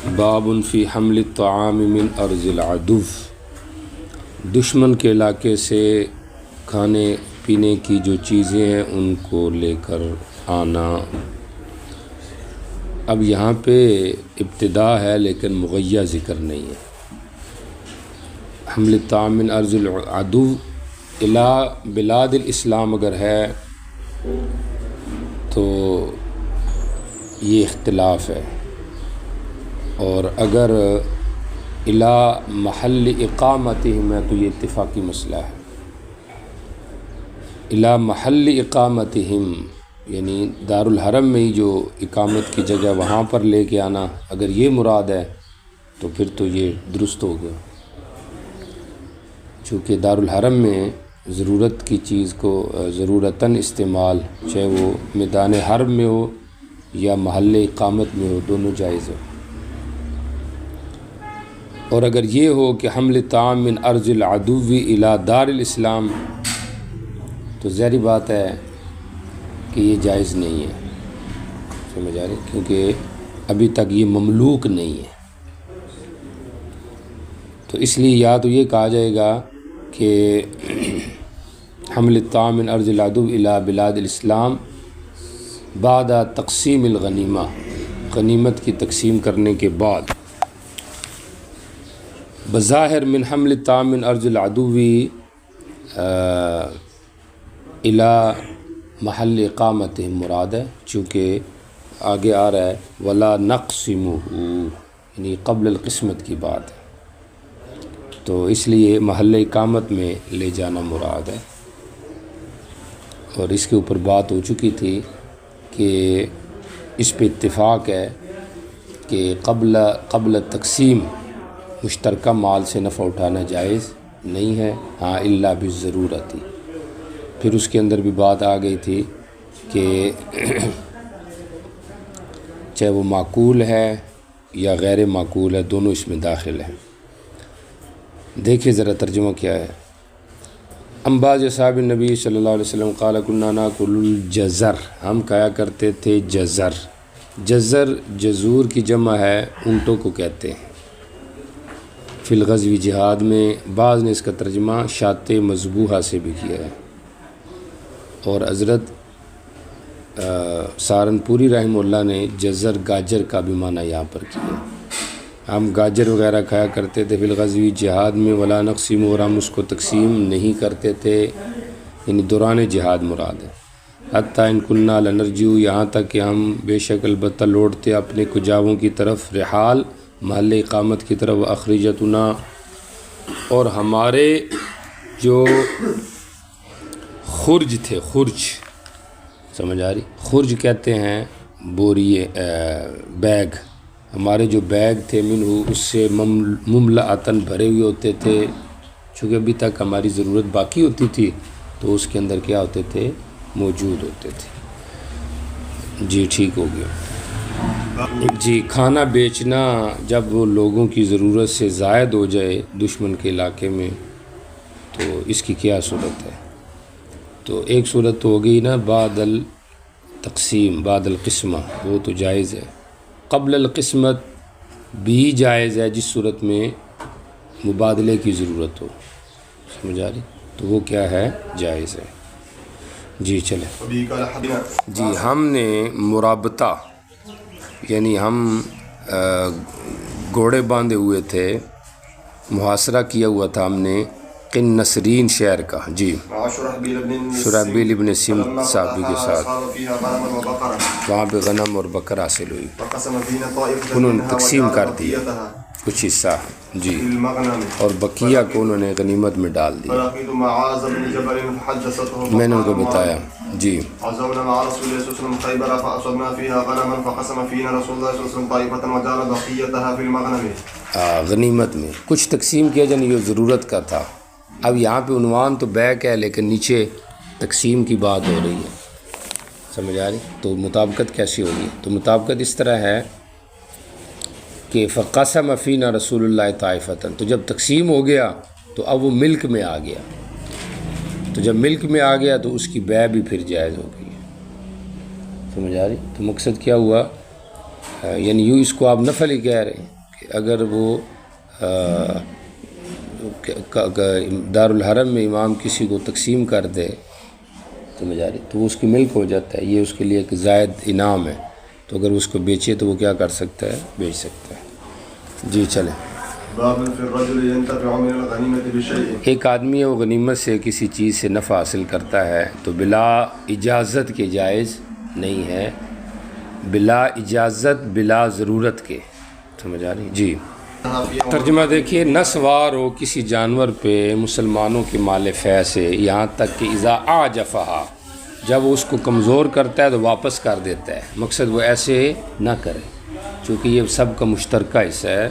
باب فی حمل الطعام من ارض العدو، دشمن کے علاقے سے کھانے پینے کی جو چیزیں ہیں ان کو لے کر آنا۔ اب یہاں پہ ابتدا ہے لیکن مغیّہ ذکر نہیں ہے۔ حمل الطعام من ارض العدو الی بلاد الاسلام اگر ہے تو یہ اختلاف ہے، اور اگر الی محل اقامتہم ہے تو یہ اتفاقی مسئلہ ہے۔ الی محل اقامتہم یعنی دارالحرم میں ہی جو اقامت کی جگہ وہاں پر لے کے آنا، اگر یہ مراد ہے تو پھر تو یہ درست ہو گیا، چونکہ دارالحرم میں ضرورت کی چیز کو ضرورتاً استعمال، چاہے وہ میدان حرم میں ہو یا محل اقامت میں ہو، دونوں جائز ہے۔ اور اگر یہ ہو کہ حمل طعام من ارض العدو الی دار الاسلام تو ظاہری بات ہے کہ یہ جائز نہیں ہے، سمجھ آ رہی، کیونکہ ابھی تک یہ مملوک نہیں ہے۔ تو اس لیے یا تو یہ کہا جائے گا کہ حمل الطعام من ارض العدو الی بلاد الاسلام بعد تقسیم الغنیمہ، غنیمت کی تقسیم کرنے کے بعد۔ بظاہر من حمل الطعام من ارض العدو الی محل اقامتہم مراد ہے، چونکہ آگے آ رہا ہے ولا نقسمہ، یعنی قبل القسمت کی بات ہے، تو اس لیے محل اقامت میں لے جانا مراد ہے۔ اور اس کے اوپر بات ہو چکی تھی کہ اس پہ اتفاق ہے کہ قبل تقسیم مشترکہ مال سے نفع اٹھانا جائز نہیں ہے، ہاں الا بالضرورت۔ پھر اس کے اندر بھی بات آ گئی تھی کہ چاہے وہ معقول ہے یا غیر معقول ہے، دونوں اس میں داخل ہیں۔ دیکھیں ذرا ترجمہ کیا ہے۔ بعض اصحاب نبی صلی اللہ علیہ وسلم قال کنا ناکل الجزر، ہم کھایا کرتے تھے جزر۔ جزر جزور کی جمع ہے، اونٹوں کو کہتے ہیں۔ فی الغزو جہاد میں بعض نے اس کا ترجمہ شاۃ مذبوحہ سے بھی کیا ہے، اور حضرت سہارنپوری رحمہ اللہ نے جزر گاجر کا بھی معنی یہاں پر کیا۔ ہم گاجر وغیرہ کھایا کرتے تھے فی الغزو جہاد میں، ولا نقسم، اور ہم اس کو تقسیم نہیں کرتے تھے، یعنی دوران جہاد مراد ہے۔ حتیٰ ان کننا لنرجو، یہاں تک کہ ہم بے شک البتہ لوٹتے اپنے کجاووں کی طرف، رحال محل اقامت کی طرف، اخرجتنا، اور ہمارے جو خرج تھے، خرج سمجھ آ رہی، خرج کہتے ہیں بوری، بیگ، ہمارے جو بیگ تھے منہو، اس سے مملعتاً بھرے ہوئے ہوتے تھے، چونکہ ابھی تک ہماری ضرورت باقی ہوتی تھی تو اس کے اندر کیا ہوتے تھے، موجود ہوتے تھے۔ جی ٹھیک ہو گیا۔ جی کھانا بیچنا جب وہ لوگوں کی ضرورت سے زائد ہو جائے دشمن کے علاقے میں تو اس کی کیا صورت ہے؟ تو ایک صورت تو ہو گئی نا بعد التقسیم، بعد القسمہ، وہ تو جائز ہے۔ قبل القسمت بھی جائز ہے جس صورت میں مبادلے کی ضرورت ہو، سمجھ آ رہی، تو وہ کیا ہے، جائز ہے۔ جی چلیں۔ جی ہم نے مرابطہ یعنی ہم گھوڑے باندھے ہوئے تھے، محاصرہ کیا ہوا تھا ہم نے قن نسرین شہر کا، جی شرحبیل ابن سمت صحابی کے ساتھ، وہاں پہ غنم اور بکر حاصل ہوئی، انہوں نے تقسیم کر دیا کچھ حصہ، جی، اور بقیہ کو انہوں نے غنیمت میں ڈال دیا۔ میں نے ان کو بتایا، جی، غنیمت میں کچھ تقسیم کیا جانے، یہ ضرورت کا تھا۔ اب یہاں پہ عنوان تو بیک ہے لیکن نیچے تقسیم کی بات ہو رہی ہے، سمجھ آ رہی، تو مطابقت کیسی ہوگی؟ تو مطابقت اس طرح ہے کہ فقسم فینا رسول اللہ طائفتاً، تو جب تقسیم ہو گیا تو اب وہ ملک میں آ گیا، تو جب ملک میں آ گیا تو اس کی بیع بھی پھر جائز ہو گئی، سمجھ آ رہی؟ تو مقصد کیا ہوا، یعنی یوں اس کو آپ نفل ہی کہہ رہے ہیں، اگر وہ دارالحرم میں امام کسی کو تقسیم کر دے سمجھ آ رہی تو وہ اس کی ملک ہو جاتا ہے، یہ اس کے لیے ایک زائد انعام ہے، تو اگر اس کو بیچے تو وہ کیا کر سکتا ہے، بیچ سکتا ہے۔ جی چلیں۔ ایک آدمی ہے وہ غنیمت سے کسی چیز سے نفع حاصل کرتا ہے تو بلا اجازت کے جائز نہیں ہے، بلا اجازت بلا ضرورت کے، سمجھ آ رہی؟ جی ترجمہ دیکھیے، نہ سوار ہو کسی جانور پہ مسلمانوں کے مال فیع سے یہاں تک کہ اذا اعجفہا، جب وہ اس کو کمزور کرتا ہے تو واپس کر دیتا ہے، مقصد وہ ایسے نہ کرے چونکہ یہ سب کا مشترکہ حصہ ہے،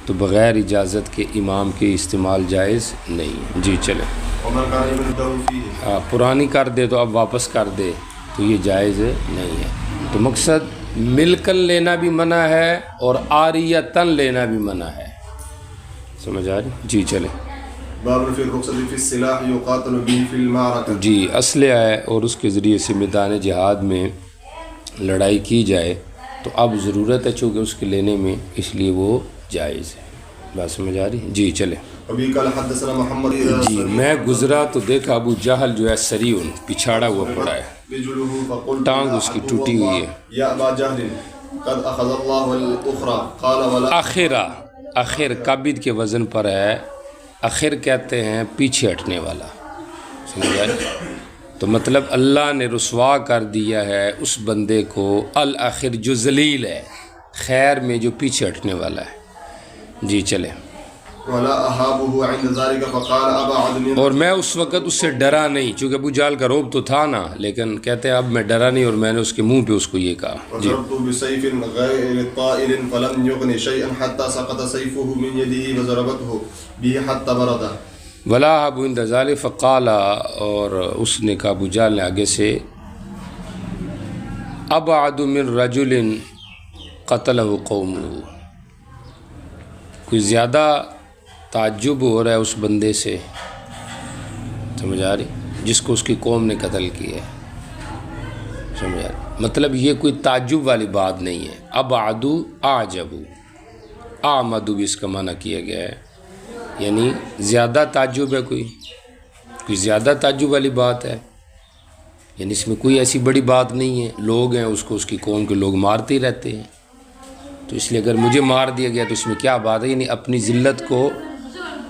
تو بغیر اجازت کے امام کے استعمال جائز نہیں ہے۔ جی چلیں۔ پرانی کر دے تو اب واپس کر دے تو یہ جائز نہیں ہے، تو مقصد ملکن لینا بھی منع ہے اور عاریتن لینا بھی منع ہے، سمجھ آ رہی؟ جی چلیں۔ جی اسلحہ ہے اور اس کے ذریعے سے میدان جہاد میں لڑائی کی جائے تو اب ضرورت ہے چونکہ اس کے لینے میں، اس لیے وہ جائز ہے، بات سمجھ آ رہی؟ جی چلیں۔ جی میں گزرا تو دیکھا ابو جہل جو ہے سریون پچھاڑا ہوا پڑا ہے، ٹانگ اس کی ٹوٹی ہوئی ہے۔ آخر کابد کے وزن پر ہے، آخر کہتے ہیں پیچھے ہٹنے والا، سمجھا؟ تو مطلب اللہ نے رسوا کر دیا ہے اس بندے کو، الآخر جو ذلیل ہے، خیر میں جو پیچھے ہٹنے والا ہے۔ جی چلیں۔ اور میں اس وقت اس سے ڈرا نہیں، چونکہ ابو جہل کا روب تو تھا نا، لیکن کہتے ہیں اب میں ڈرا نہیں اور میں نے اس کے منہ پہ اس کو یہ کہا۔ جی ولا ابو عند ذلك فقال، اور اس نے کہا ابو جہل نے آگے سے، ابعد من رجل قتله قومه، کوئی زیادہ تعجب ہو رہا ہے اس بندے سے، سمجھ آ رہی، جس کو اس کی قوم نے قتل کیا ہے، سمجھ آ رہی؟ مطلب یہ کوئی تعجب والی بات نہیں ہے، ابعد اعجب، اعمد بھی اس کا معنی کیا گیا ہے، یعنی زیادہ تعجب ہے، کوئی زیادہ تعجب والی بات ہے، یعنی اس میں کوئی ایسی بڑی بات نہیں ہے، لوگ ہیں اس کو اس کی قوم کے لوگ مارتے ہی رہتے ہیں، تو اس لیے اگر مجھے مار دیا گیا تو اس میں کیا بات ہے، یعنی اپنی ذلت کو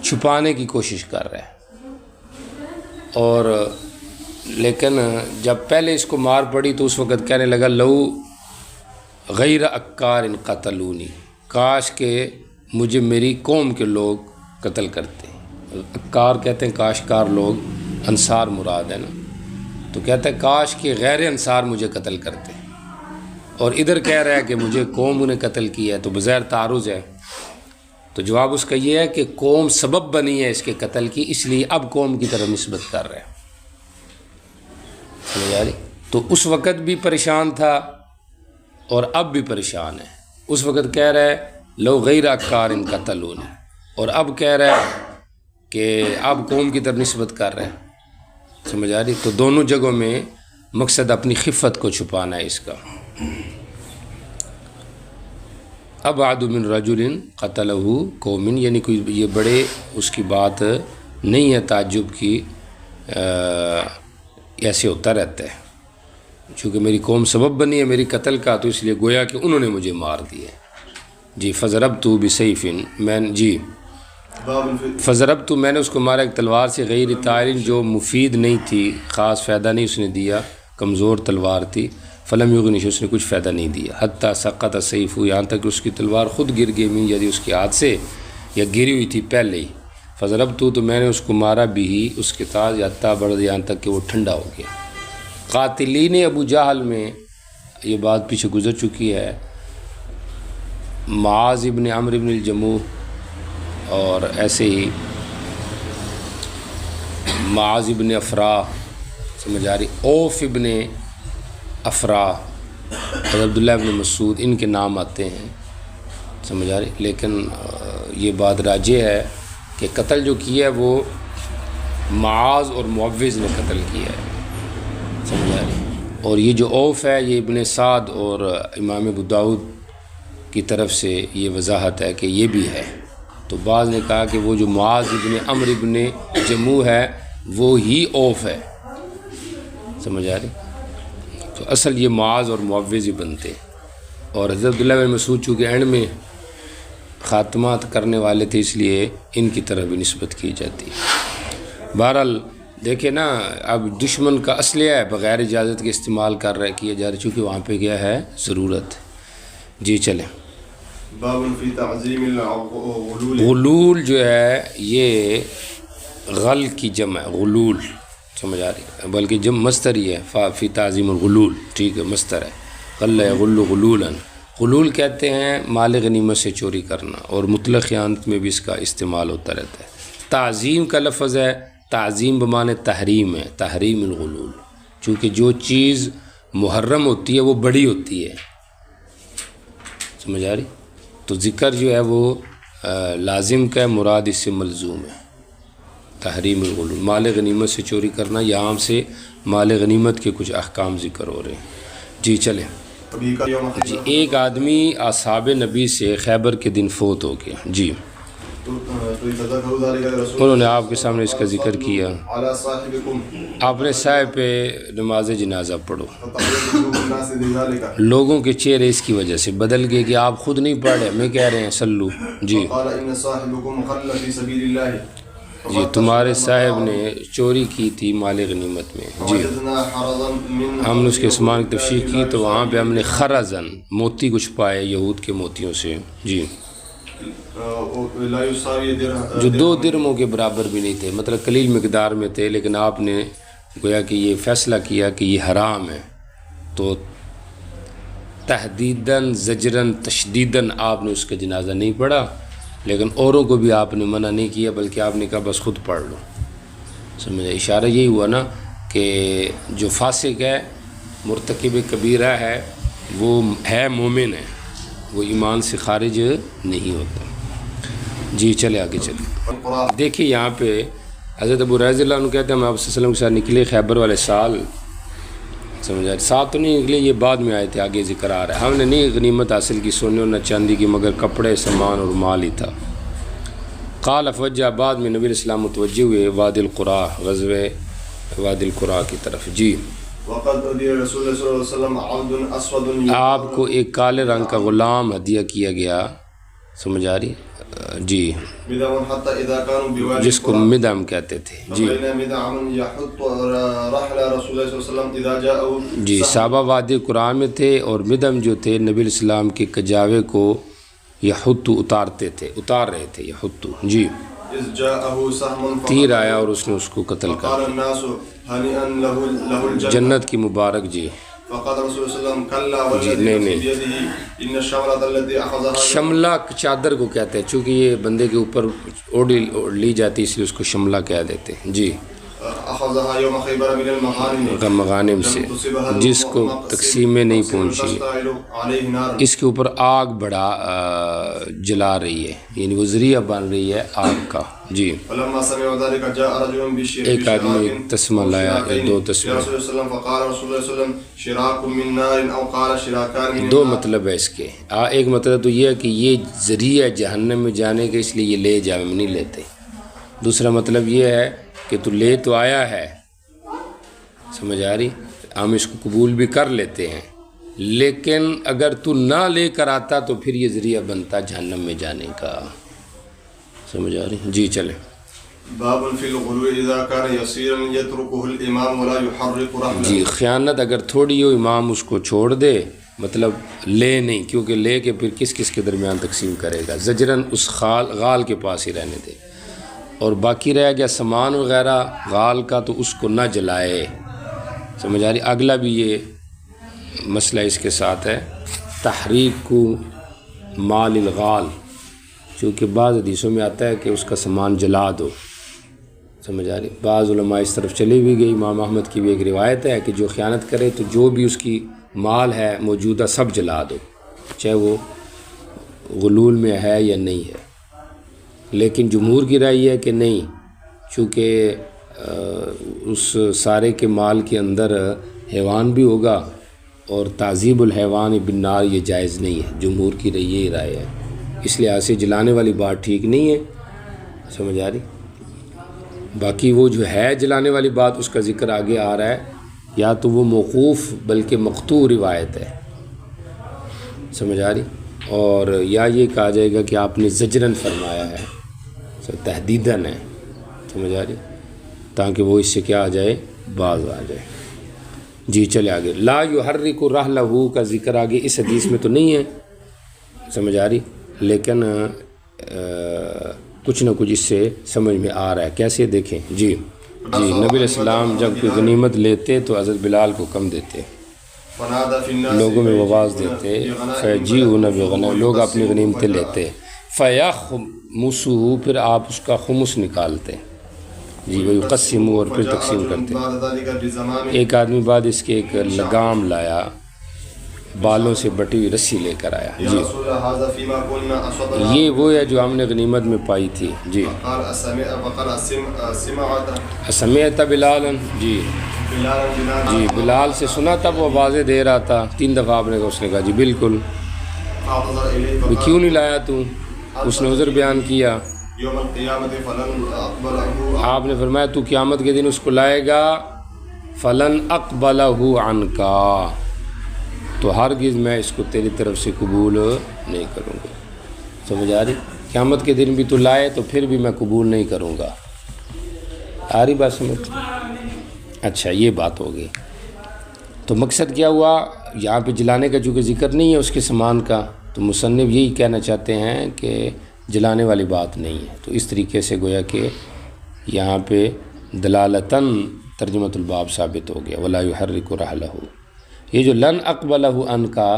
چھپانے کی کوشش کر رہا ہے۔ اور لیکن جب پہلے اس کو مار پڑی تو اس وقت کہنے لگا لو غیر اکار ان قتلونی، کاش کہ مجھے میری قوم کے لوگ قتل کرتے، اکار کہتے ہیں کاشتکار لوگ، انصار مراد ہے نا، تو کہتا ہے کاش کہ غیر انصار مجھے قتل کرتے، اور ادھر کہہ رہا ہے کہ مجھے قوم نے قتل کیا ہے، تو بظاہر تعارض ہے، تو جواب اس کا یہ ہے کہ قوم سبب بنی ہے اس کے قتل کی، اس لیے اب قوم کی طرف نسبت کر رہے ہیں، سمجھ آ رہی؟ تو اس وقت بھی پریشان تھا اور اب بھی پریشان ہے، اس وقت کہہ رہا ہے لو غیر اکار ان قتلون، اور اب کہہ رہا ہے کہ اب قوم کی طرف نسبت کر رہے ہیں، سمجھ آ رہی؟ تو دونوں جگہوں میں مقصد اپنی خفت کو چھپانا ہے اس کا۔ ابعد من رجل قتلہ قوم، یعنی کوئی یہ بڑے اس کی بات نہیں ہے تعجب کی، ایسے ہوتا رہتا ہے، چونکہ میری قوم سبب بنی ہے میری قتل کا، تو اس لیے گویا کہ انہوں نے مجھے مار دیا۔ جی فضربت بسیف، فضربت میں نے اس کو مارا ایک تلوار سے، غیر طائر جو مفید نہیں تھی، خاص فائدہ نہیں اس نے دیا، کمزور تلوار تھی، فلم یغنش اس نے کچھ فائدہ نہیں دیا، حتی سقط سیف، یہاں تک کہ اس کی تلوار خود گر گئی، من یدی اس کے ہاتھ سے، یا گری ہوئی تھی پہلے ہی، فضربت تو میں نے اس کو مارا بھی اس کے تاز، حتی برد یہاں تک کہ وہ ٹھنڈا ہو گیا۔ قاتلین ابو جہل میں یہ بات پیچھے گزر چکی ہے، معاذ ابن عمرو ابن الجموح، اور ایسے ہی معاذ ابن افرا، سمجھ آ رہی، اوف ابن افرا اور عبداللہ ابن مسعود، ان کے نام آتے ہیں، سمجھ آ رہی، لیکن یہ بات راجح ہے کہ قتل جو کیا ہے وہ معاذ اور معوذ نے قتل کیا ہے، سمجھ آ رہی، اور یہ جو اوف ہے یہ ابن سعد اور امام ابو داؤد کی طرف سے یہ وضاحت ہے کہ یہ بھی ہے۔ تو بعض نے کہا کہ وہ جو معاذ ابن عمرو ابن جموح ہے وہ ہی اوف ہے، سمجھ آ رہی؟ تو اصل یہ معاذ اور معوذ ہی بنتے، اور حضرت عبداللہ بن مسعود چونکہ اینڈ میں خاتمات کرنے والے تھے اس لیے ان کی طرف بھی نسبت کی جاتی ہے۔ بہرحال دیکھیں نا، اب دشمن کا اسلحہ ہے بغیر اجازت کے استعمال کیا جا رہا ہے، چونکہ وہاں پہ کیا ہے ضرورت۔ جی چلیں۔ باب فی تعظیم الغلول، غلول جو ہے یہ غل کی جمع ہے، غلول، سمجھ آ رہی ہے، بلکہ جمع مصدر ہی ہے، فی تعظیم الغلول، ٹھیک ہے، مصدر ہے، غل یغل غلولا۔ غلول کہتے ہیں مال غنیمت سے چوری کرنا، اور مطلق خیانت میں بھی اس کا استعمال ہوتا رہتا ہے۔ تعظیم کا لفظ ہے، تعظیم بمعنی تحریم ہے، تحریم الغلول، چونکہ جو چیز محرم ہوتی ہے وہ بڑی ہوتی ہے، سمجھ آ رہی؟ تو ذکر جو ہے وہ لازم کا ہے، مراد اس سے ملزوم ہے، تحریم الغلول، مال غنیمت سے چوری کرنا، یہاں سے مال غنیمت کے کچھ احکام ذکر ہو رہے ہیں۔ جی چلیں۔ جی ایک آدمی اصحاب نبی سے خیبر کے دن فوت ہو گیا، جی انہوں نے آپ کے سامنے اس کا ذکر کیا، آپ نے صاحب پہ نماز جنازہ پڑھو، لوگوں کے چہرے اس کی وجہ سے بدل گئے کہ آپ خود نہیں پڑھ رہے، ہمیں کہہ رہے ہیں سلو۔ جی جی تمہارے صاحب نے چوری کی تھی مال غنیمت میں، جی ہم نے اس کے اسمان کی تفسیر کی تو وہاں پہ ہم نے خرزن موتی کچھ پائے یہود کے موتیوں سے، جی جو 2 درہموں کے برابر بھی نہیں تھے، مطلب قلیل مقدار میں تھے، لیکن آپ نے گویا کہ یہ فیصلہ کیا کہ یہ حرام ہے، تو تحدیداً زجراً تشدیداً آپ نے اس کا جنازہ نہیں پڑھا، لیکن اوروں کو بھی آپ نے منع نہیں کیا، بلکہ آپ نے کہا بس خود پڑھ لو، سمجھے؟ اشارہ یہی ہوا نا کہ جو فاسق ہے، مرتکب کبیرہ ہے، وہ ہے مومن ہے، وہ ایمان سے خارج نہیں ہوتا۔ جی چلے آگے چلیں۔ دیکھیے یہاں پہ حضرت ابو رضی اللہ عنہ کہتے ہیں ہم آپ صلی اللہ علیہ وسلم کے ساتھ نکلے خیبر والے سال، سمجھ آئے، ساتھ تو نہیں نکلے، یہ بعد میں آئے تھے، آگے ذکر آ رہا ہے، ہم نے نہیں غنیمت حاصل کی سونے اور نہ چاندی کی، مگر کپڑے، سامان اور مال ہی تھا۔ قال فوجہ، بعد میں نبی علیہ السلام متوجہ ہوئے وادی القریٰ، غزوہ وادی القریٰ کی طرف، جی آپ کو ایک کالے رنگ کا غلام ہدیہ کیا گیا، سمجھ آ رہی؟ جی جس کو مدعم کہتے تھے، جی جی صحابہ وادی قرآن میں تھے، اور مدعم جو تھے نبی علیہ السلام کے کجاوے کو یحط اتار رہے تھے، یحط، جی تیر آیا اور اس نے اس کو قتل کر دیا، جنت کی مبارک، جی جی نہیں شملہ چادر کو کہتے ہیں، چونکہ یہ بندے کے اوپر اوڑھ لی جاتی اس لیے اس کو شملہ کہہ دیتے ہیں، جی مغانم سے، جس کو تقسیم میں نہیں پہنچی، اس کے اوپر آگ بڑھا جلا رہی ہے، یعنی وہ ذریعہ بن رہی ہے آگ کا، جی ایک آدمی تسمہ لایا، 2 تسمہ، 2 مطلب ہے اس کے، ایک مطلب تو یہ ہے کہ یہ ذریعہ جہنم میں جانے کے، اس لیے یہ لے جا، ہم نہیں لیتے، دوسرا مطلب یہ ہے کہ تو لے تو آیا ہے، سمجھ آ رہی، ہم اس کو قبول بھی کر لیتے ہیں، لیکن اگر تو نہ لے کر آتا تو پھر یہ ذریعہ بنتا جہنم میں جانے کا، سمجھ آ رہی؟ جی چلیں۔ باب فی الغلو اذا کان یسیرا یترکہ الامام ولا یحرک رحلہ، جی خیانت اگر تھوڑی ہو امام اس کو چھوڑ دے، مطلب لے نہیں، کیونکہ لے کے پھر کس کس کے درمیان تقسیم کرے گا، زجراً اس غال کے پاس ہی رہنے دے، اور باقی رہ گیا سامان وغیرہ غال کا تو اس کو نہ جلائے، سمجھ آ رہی؟ اگلا بھی یہ مسئلہ اس کے ساتھ ہے، تحریک کو مال الغال، چونکہ بعض حدیثوں میں آتا ہے کہ اس کا سامان جلا دو، سمجھ آ رہی؟ بعض علماء اس طرف چلی بھی گئی، امام احمد کی بھی ایک روایت ہے کہ جو خیانت کرے تو جو بھی اس کی مال ہے موجودہ سب جلا دو، چاہے وہ غلول میں ہے یا نہیں ہے، لیکن جمہور کی رائے یہ ہے کہ نہیں، چونکہ اس سارے کے مال کے اندر حیوان بھی ہوگا اور تعذیب الحیوان بالنار یہ جائز نہیں ہے، جمہور کی یہی رائے ہے، اس لحاظ سے جلانے والی بات ٹھیک نہیں ہے، سمجھ آ رہی؟ باقی وہ جو ہے جلانے والی بات اس کا ذکر آگے آ رہا ہے، یا تو وہ موقوف بلکہ مقطوع روایت ہے، سمجھ آ رہی؟ اور یا یہ کہا جائے گا کہ آپ نے زجرن فرمایا ہے، تحدیداً ہے، سمجھ آ رہی؟ تاکہ وہ اس سے کیا آ جائے، باز آ جائے۔ جی چلے آگے، لا یحرک رحلہ کا ذکر آگے اس حدیث میں تو نہیں ہے، سمجھ آ رہی، لیکن کچھ نہ کچھ اس سے سمجھ میں آ رہا ہے، کیسے دیکھیں۔ جی نبی علیہ السلام جب کوئی غنیمت لیتے تو حضرت بلال کو کم دیتے، لوگوں میں آواز دیتے، فیجیئون بغنم، لوگ اپنی غنیمتیں لیتے، فیخمسہ، پھر آپ اس کا خمس نکالتے، جی ویقسمہ، اور پھر تقسیم کرتے۔ ایک آدمی بعد اس کے ایک لگام لایا، بالوں سے بٹی ہوئی رسی لے کر آیا، جی یہ وہ ہے جو ہم نے غنیمت میں پائی تھی، جی سمعت بلالا، جی جی بلال سے سنا تب وہ آوازیں دے رہا تھا، 3 دفعہ آپ نے کہا، اس نے کہا جی بالکل، کیوں نہیں لایا تو؟ اس نے عذر بیان کیا، آپ نے فرمایا تو قیامت کے دن اس کو لائے گا، فلن اقبلہ عنکا، تو ہرگز میں اس کو تیری طرف سے قبول نہیں کروں گا، سمجھ آ رہی؟ قیامت کے دن بھی تو لائے تو پھر بھی میں قبول نہیں کروں گا، آ رہی بات سمجھ؟ اچھا یہ بات ہوگی، تو مقصد کیا ہوا یہاں پہ جلانے کا چونکہ ذکر نہیں ہے اس کے سامان کا، تو مصنف یہی کہنا چاہتے ہیں کہ جلانے والی بات نہیں ہے، تو اس طریقے سے گویا کہ یہاں پہ دلالتاً ترجمۃ الباب ثابت ہو گیا، ولا یحرک رحلہ۔ یہ جو لن اقبلہ عنکا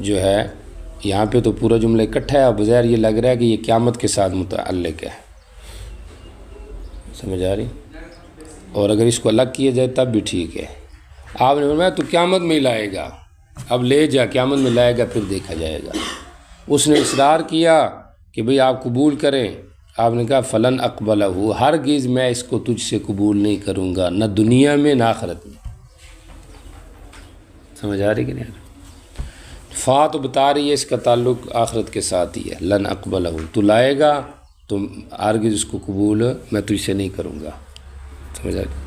جو ہے یہاں پہ تو پورا جملہ اکٹھا ہے، اور بظاہر یہ لگ رہا ہے کہ یہ قیامت کے ساتھ متعلق ہے، سمجھ آ رہی؟ اور اگر اس کو الگ کیا جائے تب بھی ٹھیک ہے، آپ نے فرمایا تو قیامت میں ہی لائے گا، اب لے جا، قیامت میں لائے گا پھر دیکھا جائے گا۔ اس نے اصرار کیا کہ بھئی آپ قبول کریں، آپ نے کہا فلن اقبلہ، ہرگز میں اس کو تجھ سے قبول نہیں کروں گا، نہ دنیا میں نہ آخرت میں، سمجھ آ رہی کہ نہیں؟ فا تو بتا رہی ہے اس کا تعلق آخرت کے ساتھ ہی ہے، لن اقبلہ، تو لائے گا تو ہرگز اس کو قبول میں تجھ سے نہیں کروں گا، سمجھ آ رہی؟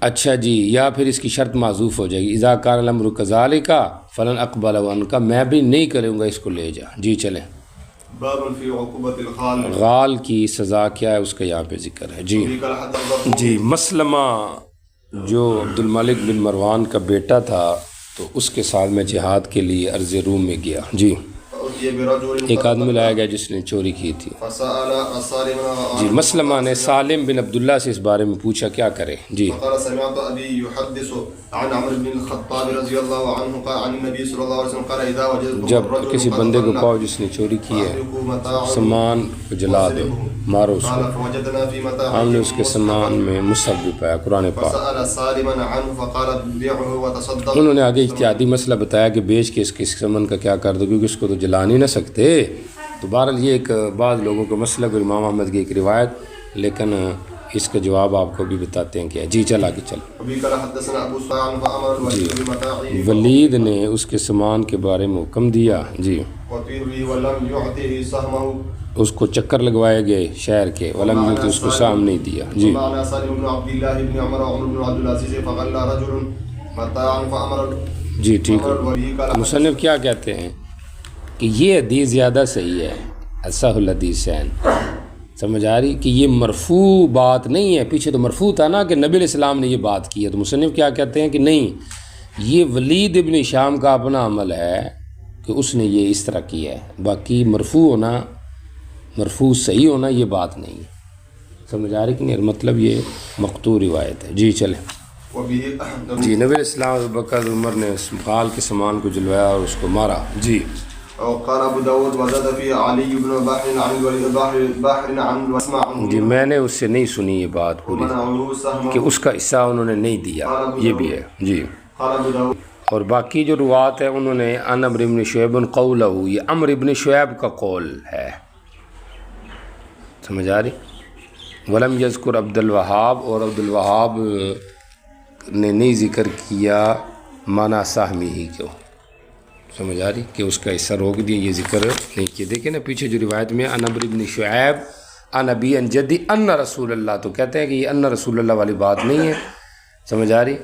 اچھا جی، یا پھر اس کی شرط معذوف ہو جائے گی، اذا کان الامر کذالک فلن اقبلہ عنک، میں بھی نہیں کروں گا، اس کو لے جا۔ جی چلیں، باب فی عقوبۃ الغال، غال کی سزا کیا ہے اس کا یہاں پہ ذکر ہے۔ جی مسلمہ جو عبد الملک بن مروان کا بیٹا تھا، تو اس کے ساتھ میں جہاد کے لیے ارض روم میں گیا، جی ایک آدمی لایا گیا جس نے چوری کی تھی، جی مسلمہ نے سالم بن عبداللہ سے اس بارے میں پوچھا کیا کرے، جی سمعت ابی یحدث عن عمرو بن الخطاب رضی اللہ عنہ قال عن النبی صلی اللہ علیہ وسلم قال اذا وجدتم جب کسی بندے کو پاؤ جس نے چوری کی ہے، سامان کو جلا دو، مارو اس کو۔ ہم نے اس کے سامان میں مصحف بھی پایا، قرآن پاک۔ انہوں نے آگے اجتہادی مسئلہ بتایا کہ بیچ کے اس کے سامان کا کیا کر دو، کیونکہ اس کو تو جلا نہیں نہ سکتے، تو بہرحال یہ ایک بعض لوگوں کا مسئلہ، کو امام احمد کی ایک روایت، لیکن اس کا جواب آپ کو بھی بتاتے ہیں کیا ہے۔ جی چل آگے چل۔ جی ولید نے اس کے سامان کے بارے میں حکم دیا، جی اس کو چکر لگوائے گئے شہر کے، ولم یؤت، اس کو سام نہیں دیا، جی جی ٹھیک ہے۔ مصنف کیا کہتے ہیں کہ یہ حدیث زیادہ صحیح ہے، اصح الحدیثین، سمجھ آ رہی کہ یہ مرفوع بات نہیں ہے، پیچھے تو مرفوع تھا نا کہ نبی علیہ السلام نے یہ بات کی ہے، تو مصنف کیا کہتے ہیں کہ نہیں، یہ ولید ابن ہشام کا اپنا عمل ہے کہ اس نے یہ اس طرح کیا ہے، باقی مرفوع ہونا، مرفوع صحیح ہونا یہ بات نہیں ہے، سمجھ آ رہی کہ نہیں؟ مطلب یہ مقطوع روایت ہے۔ جی چلیں۔ جی نبی علیہ السلام ابوبکر عمر نے غال کے سامان کو جلوایا اور اس کو مارا، جی قال ابو داود وزاد فی علی بن بحر عن الولید بحر عن واسمع، جی میں نے اس سے نہیں سنی یہ بات پوری کہ اس کا حصہ انہوں نے نہیں دیا، یہ بھی ہے، جی اور باقی جو روات ہیں انہوں نے عن عمرو بن شعیب قولہ، یہ عمرو بن شعیب کا قول ہے، سمجھ آ رہی؟ ولم یذکر عبد الوہاب، اور عبد الوہاب نے نہیں ذکر کیا مانا سہمی ہی کو، سمجھ آ رہی کہ اس کا حصہ روک دیا، یہ ذکر نہیں کیا۔ دیکھیں نا پیچھے جو روایت میں عن عمرو بن شعیب عن ابی عن جدی ان رسول اللہ، تو کہتے ہیں کہ یہ ان رسول اللہ والی بات نہیں ہے، سمجھ آ رہی۔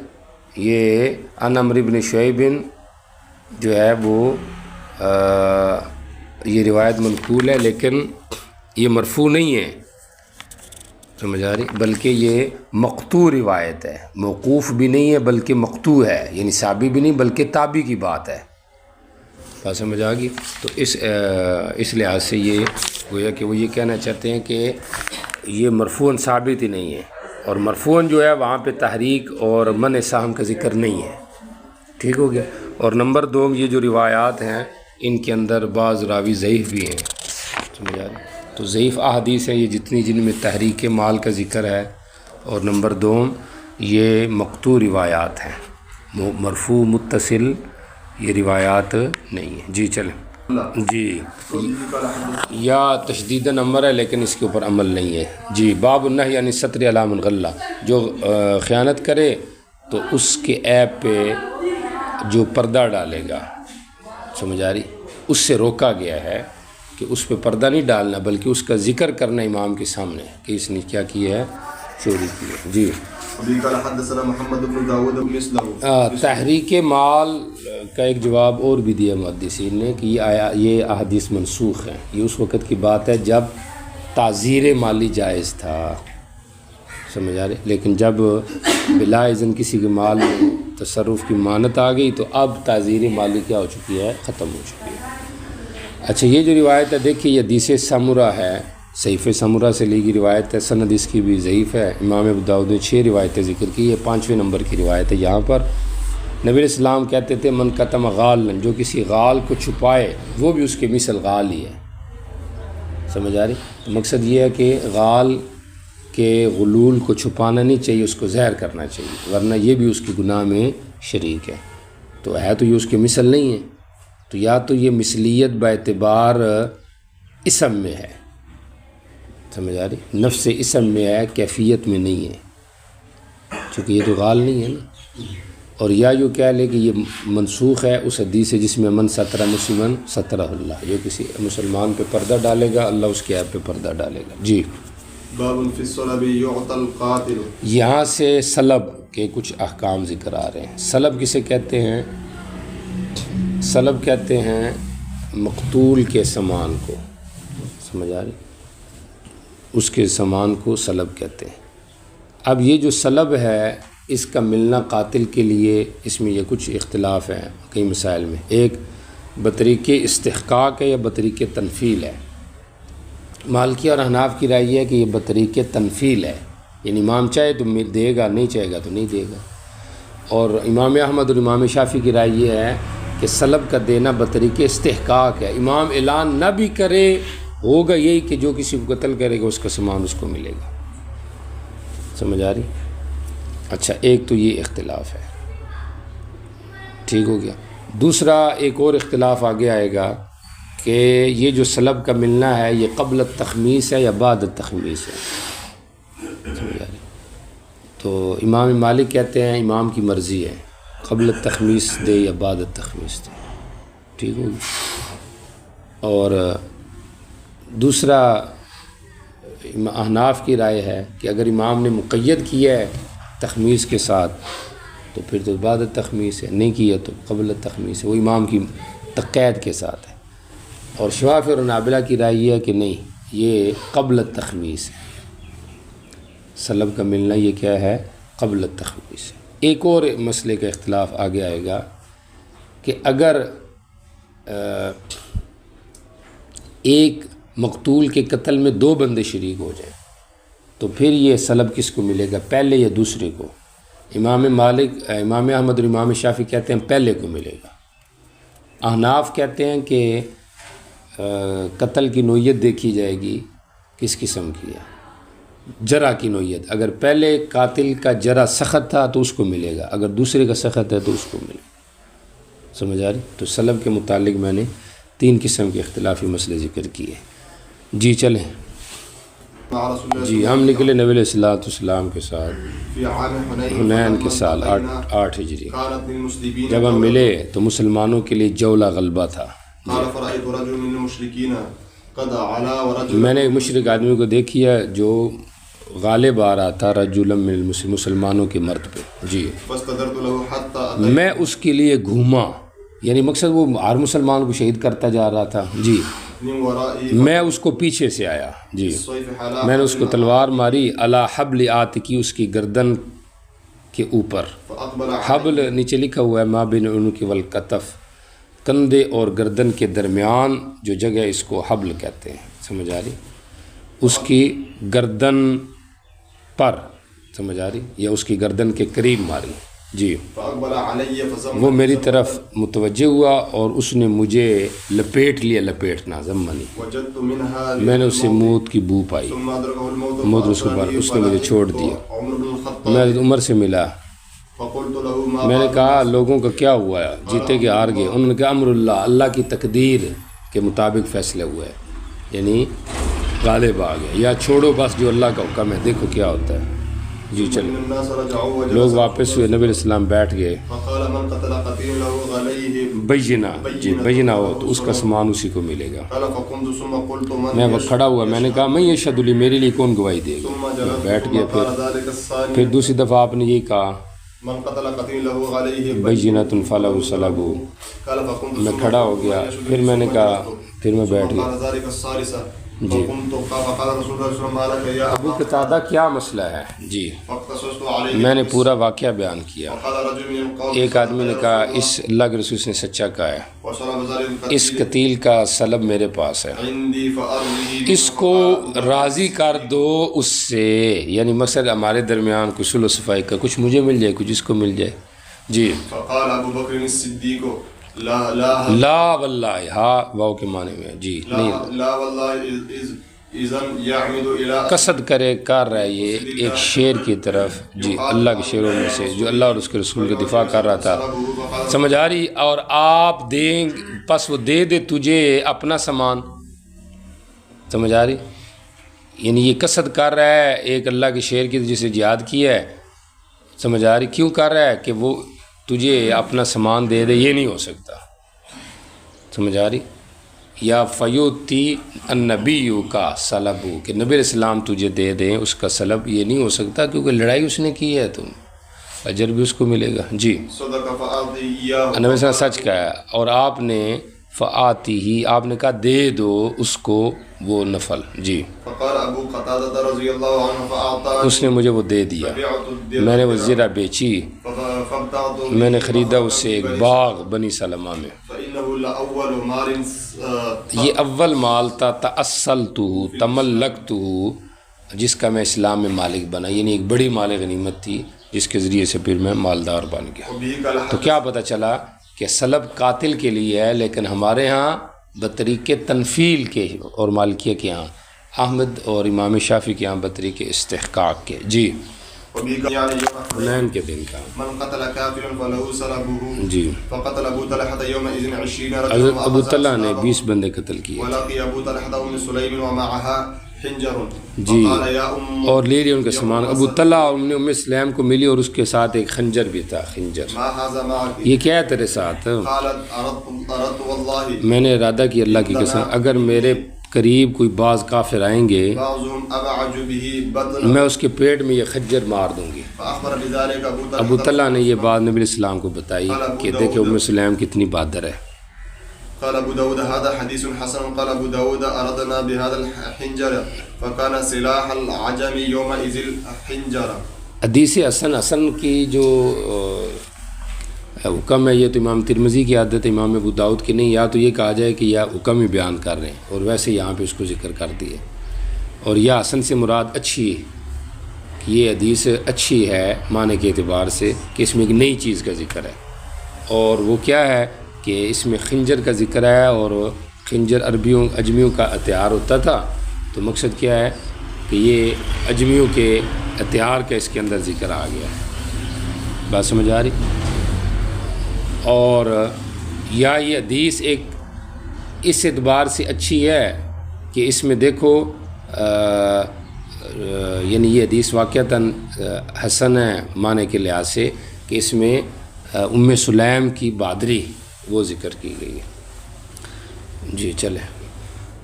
یہ عن عمرو بن شعیب جو ہے وہ یہ روایت منقول ہے، لیکن یہ مرفوع نہیں ہے، سمجھ آ رہی، بلکہ یہ مقطوع روایت ہے، موقوف بھی نہیں ہے بلکہ مقطوع ہے، یعنی صحابی بھی نہیں بلکہ تابعی کی بات ہے، بات سمجھ آ گئی۔ تو اس لحاظ سے یہ گویا کہ وہ یہ کہنا چاہتے ہیں کہ یہ مرفوعاً ثابت ہی نہیں ہے، اور مرفوعاً جو ہے وہاں پہ تحریک اور منع سہم کا ذکر نہیں ہے، ٹھیک ہو گیا۔ اور نمبر 2 یہ جو روایات ہیں ان کے اندر بعض راوی ضعیف بھی ہیں، سمجھ آ رہی، تو ضعیف احادیث ہیں یہ جتنی جن میں تحریک مال کا ذکر ہے، اور نمبر 2 یہ مقطوع روایات ہیں، مرفوع متصل یہ روایات نہیں ہیں۔ جی چلیں جی، یا تشدید نمبر ہے لیکن اس کے اوپر عمل نہیں ہے۔ جی باب النہی عن الستر علی من غلہ، جو خیانت کرے تو اس کے عیب پہ جو پردہ ڈالے گا، سمجھ آ رہی، اس سے روکا گیا ہے کہ اس پہ پردہ نہیں ڈالنا بلکہ اس کا ذکر کرنا امام کے سامنے کہ اس نے کیا کیا ہے، چوری کی ہے۔ جی تحریک مال کا ایک جواب اور بھی دیا محدثین نے کہ یہ احادیث منسوخ ہیں، یہ اس وقت کی بات ہے جب تعزیر مالی جائز تھا، سمجھ آ رہے، لیکن جب بلا اذن کسی کے مال میں تصرف کی مانت آ گئی تو اب تعزیر مالی کیا ہو چکی ہے، ختم ہو چکی ہے۔ اچھا یہ جو روایت ہے دیکھیے یہ حدیث سمرہ ہے، صحیفہ سمرہ سے لی گئی روایت ہے، سند اس کی بھی ضعیف ہے، امام ابو داؤد نے 6 روایتیں ذکر کی، یہ 5ویں نمبر کی روایت ہے۔ یہاں پر نبی علیہ السلام کہتے تھے من کتم غالن، جو کسی غال کو چھپائے وہ بھی اس کے مثل غال ہی ہے، سمجھ آ رہی، مقصد یہ ہے کہ غال کے غلول کو چھپانا نہیں چاہیے، اس کو زہر کرنا چاہیے، ورنہ یہ بھی اس کے گناہ میں شریک ہے، تو ہے تو یہ اس کے مثل نہیں ہے، تو یا تو یہ مثلیت باعتبار اسم میں ہے، سمجھ آ رہی، نفس اسم میں ہے، کیفیت میں نہیں ہے، چونکہ یہ تو غال نہیں ہے نا، اور یا یوں کہہ لے کہ یہ منسوخ ہے اس حدیث سے جس میں من ستر مسلمن سترہ اللہ، جو کسی مسلمان پہ پردہ ڈالے گا اللہ اس کے عیب پہ پردہ ڈالے گا۔ جی باب فی الصلب یعطى القاتل، یہاں سے سلب کے کچھ احکام ذکر آ رہے ہیں۔ سلب کسے کہتے ہیں؟ سلب کہتے ہیں مقتول کے سامان کو، سمجھ آ رہی، اس کے سامان کو سلب کہتے ہیں۔ اب یہ جو سلب ہے اس کا ملنا قاتل کے لیے اس میں یہ کچھ اختلاف ہیں کئی مسائل میں، ایک بطریق استحقاق ہے یا بطریق تنفیل ہے۔ مالکی اور احناف کی رائے یہ ہے کہ یہ بطریق تنفیل ہے، یعنی امام چاہے تو دے گا، نہیں چاہے گا تو نہیں دے گا، اور امام احمد اور امام شافعی کی رائے یہ ہے کہ سلب کا دینا بطریق استحقاق ہے، امام اعلان نہ بھی کرے ہوگا یہی کہ جو کسی کو قتل کرے گا اس کا سامان اس کو ملے گا، سمجھ آ رہی۔ اچھا ایک تو یہ اختلاف ہے، ٹھیک ہو گیا۔ دوسرا ایک اور اختلاف آگے آئے گا کہ یہ جو سلب کا ملنا ہے یہ قبل التخمیس ہے یا بعد التخمیس ہے، سمجھ آ رہی، تو امام مالک کہتے ہیں امام کی مرضی ہے، قبل التخمیس دے یا بعد التخمیس دے، ٹھیک ہو گیا۔ اور دوسرا احناف کی رائے ہے کہ اگر امام نے مقید کیا ہے تخمیس کے ساتھ تو پھر تو بعد التخمیس ہے، نہیں کیا تو قبل التخمیس ہے، وہ امام کی تقید کے ساتھ ہے۔ اور شوافی اور حنابلہ کی رائے یہ ہے کہ نہیں، یہ قبل التخمیس ہے، سلب کا ملنا یہ کیا ہے، قبل التخمیس ہے۔ ایک اور مسئلے کا اختلاف آگے آئے گا کہ اگر ایک مقتول کے قتل میں 2 بندے شریک ہو جائیں تو پھر یہ سلب کس کو ملے گا، پہلے یا دوسرے کو؟ امام احمد اور امام شافعی کہتے ہیں پہلے کو ملے گا۔ احناف کہتے ہیں کہ قتل کی نوعیت دیکھی جائے گی، کس قسم کی ہے، جرح کی نوعیت، اگر پہلے قاتل کا جرح سخت تھا تو اس کو ملے گا، اگر دوسرے کا سخت ہے تو اس کو ملے گا، سمجھ آ رہی۔ تو سلب کے متعلق میں نے 3 قسم کے اختلافی مسئلے ذکر کیے۔ جی چلیں مع رسول الله جی ہم نکلے نبی علیہ الصلوۃ والسلام کے ساتھ في عام حنین کے سال 8 ہجری. كانت للمسلمين جب ہم ملے تو مسلمانوں کے لیے جولہ غلبہ تھا. قال فرأيت رجل من المشركين قد علا ورجل میں نے ایک مشرک آدمی کو دیکھی ہے جو غالب آ رہا تھا رجل من مسلمانوں کے مرد پہ. جی فاستدرت له حتى میں اس کے لیے گھوما، یعنی مقصد وہ ہر مسلمان کو شہید کرتا جا رہا تھا. جی من ورائي میں اس کو پیچھے سے آیا. جی الصيف حلا میں نے اس کو تلوار ماری علی حبل آتکی، اس کی گردن کے اوپر. فأقبل حبل نیچے لکھا ہوا ہے ما بین عنق والکتف، کندھے اور گردن کے درمیان جو جگہ اس کو حبل کہتے ہیں. سمجھ آ رہی؟ اس کی گردن پر، سمجھ آ رہی، یا اس کی گردن کے قریب ماری. جی فأقبل علي فزمني وہ میری طرف متوجہ ہوا اور اس نے مجھے لپیٹ لیا. لپیٹنا زمنی، وجدت منها میں نے اس سے موت کی بو پائی. ثم أدركه الموت موت اس کو بار اس نے مجھے چھوڑ دیا. عمر بن الخطاب میں حضرت عمر سے ملا، فقلت له ما میں نے کہا لوگوں کا کیا ہوا ہے، جیتے کہ ہار گئے؟ انہوں نے کہا امر اللہ، اللہ کی تقدیر کے مطابق فیصلہ ہوا ہے، یعنی غالب آ گئے، یا چھوڑو بس جو اللہ کا حکم ہے، دیکھو کیا ہوتا ہے. جی چلو. إن الناس رجعوا لوگ وجلسوا واپس ہوئے، نبی علیہ السلام بیٹھ گئے. فقال من قتل قتيله عليه بینہ، جی بینہ ہو تو اس کا سامان اسی کو ملے گا. قال فقمت ثم قلت من میں وہ کھڑا ہوا، میں نے کہا میں یشہد لی، میرے لیے کون گواہی دے گا. ثم جلست بیٹھ گئے. ثم قال ذلك الثاني پھر دوسری دفعہ آپ نے یہی کہا من قتل قتيله عليه بینۃ فلہ صلبہ. قال فقمت میں کھڑا ہو گیا، پھر میں نے کہا، پھر میں بیٹھ گیا. قال ذلك الثالثة فقمت فقال رسول الله صلى الله عليه وسلم يا ابو قتادہ کیا مسئلہ ہے؟ جی فاقتصصت عليه میں نے پورا واقعہ بیان کیا. وقال رجل من القوم ایک آدمی نے کہا اس اللہ کے رسول نے سچا کہا ہے، وصلب ذلك اس قتیل کا سلب میرے پاس ہے، عندي فأرضه اس کو راضی کر دو اس سے، یعنی مقصد ہمارے درمیان کچھ صلح و صفائی کا، کچھ مجھے مل جائے کچھ اس کو مل جائے. جی فقال ابو بکر الصدیق لا لا لا واللہ، ہاں واو کے معنی میں. جی نہیں، لا واللہ اذن يعمد الى قصد کرے کر رہا ہے یہ ایک شعر کی طرف. جی اللہ کے شعروں میں سے جو اللہ اور اس کے رسول کا دفاع کر رہا تھا. سمجھ آ رہی؟ اور آپ دیں پس وہ دے دے تجھے اپنا سامان. سمجھ آ رہی؟ یعنی یہ قصد کر رہا ہے ایک اللہ کے شعر کی جسے جہاد کی ہے. سمجھ آ رہی؟ کیوں کر رہا ہے کہ وہ تجھے اپنا سامان دے دے، یہ نہیں ہو سکتا. سمجھ آ رہی؟ یا فیوتی النبی کا سلبو، کہ نبی علیہ السلام تجھے دے دیں اس کا سلب، یہ نہیں ہو سکتا کیونکہ لڑائی اس نے کی ہے، تم اجر بھی اس کو ملے گا. جی صدق فاعطی اياه نبی صلی اللہ علیہ وسلم سچ کہا ہے. اور آپ نے فآتی ہی، آپ نے کہا دے دو اس کو وہ نفل. جی فقال ابو قتادہ رضی اللہ عنہ فاعطى اس نے مجھے وہ دے دیا، میں نے وہ زرہ بیچی، فابتعت میں نے خریدا اس سے ایک باغ بنی سلمہ میں. فانه لاول مال یہ اول مال تھا تأصلتہ تملکتہ، جس کا میں اسلام میں مالک بنا، یعنی ایک بڑی مال غنیمت تھی جس کے ذریعے سے پھر میں مالدار بن گیا. تو کیا پتہ چلا کہ سلب قاتل کے لیے ہے، لیکن ہمارے ہاں بطریق تنفیل کے اور مالکیہ کے ہاں، احمد اور امام شافعی کے ہاں بطریق استحقاق کے. جی حنین کے دن کا. من قتل كافرا فله سلبه. جی فقتل ابو طلحة يومئذ 20 حضرت رجلا ابو طلحہ نے 20 بندے قتل کیے. ولقي ابو طلحة ام سليم ومعها حنجر. جی فقال يا ام اور لے لیا ان کا سامان. ابو طلحہ ام سلیم کو ملی اور اس کے ساتھ ایک خنجر بھی تھا. خنجر، ما هذا معك؟ یہ کیا ہے تیرے ساتھ؟ قالت اردت والله میں نے ارادہ کیا اللہ کی قسم، اگر میرے قریب کوئی بعض کافر آئیں گے بعضهم ابعج به بطنا. میں اس کے پیٹ میں یہ خنجر مار دوں گی. فاخبر بذلك ابو ابو طلحة. طلحہ نے یہ بات نبی علیہ السلام کو بتائی کہ دیکھیں ام سلیم کتنی بہادر ہے. قال ابو داود هذا حديث حسن. قال ابو داود اردنا بهذا الحنجر فكان سلاح العجم يومئذ الحنجر. حدیث حسن کی جو حکم ہے، یہ تو امام ترمذی کی عادت ہے، امام ابو داؤد کی نہیں. یا تو یہ کہا جائے کہ یا حکم ہی بیان کر رہے ہیں، اور ویسے یہاں پہ اس کو ذکر کر دیے. اور یا حسن سے مراد اچھی، یہ حدیث اچھی ہے معنی کے اعتبار سے کہ اس میں ایک نئی چیز کا ذکر ہے. اور وہ کیا ہے کہ اس میں خنجر کا ذکر ہے، اور خنجر عربیوں اجمیوں کا ہتھیار ہوتا تھا. تو مقصد کیا ہے کہ یہ اجمیوں کے ہتھیار کا اس کے اندر ذکر آ گیا. بات سمجھ آ رہی؟ اور یا یہ حدیث ایک اس اعتبار سے اچھی ہے کہ اس میں دیکھو یعنی یہ حدیث واقعتاً حسن ہے معنی کے لحاظ سے کہ اس میں ام سلیم کی بہادری وہ ذکر کی گئی ہے. جی چلے.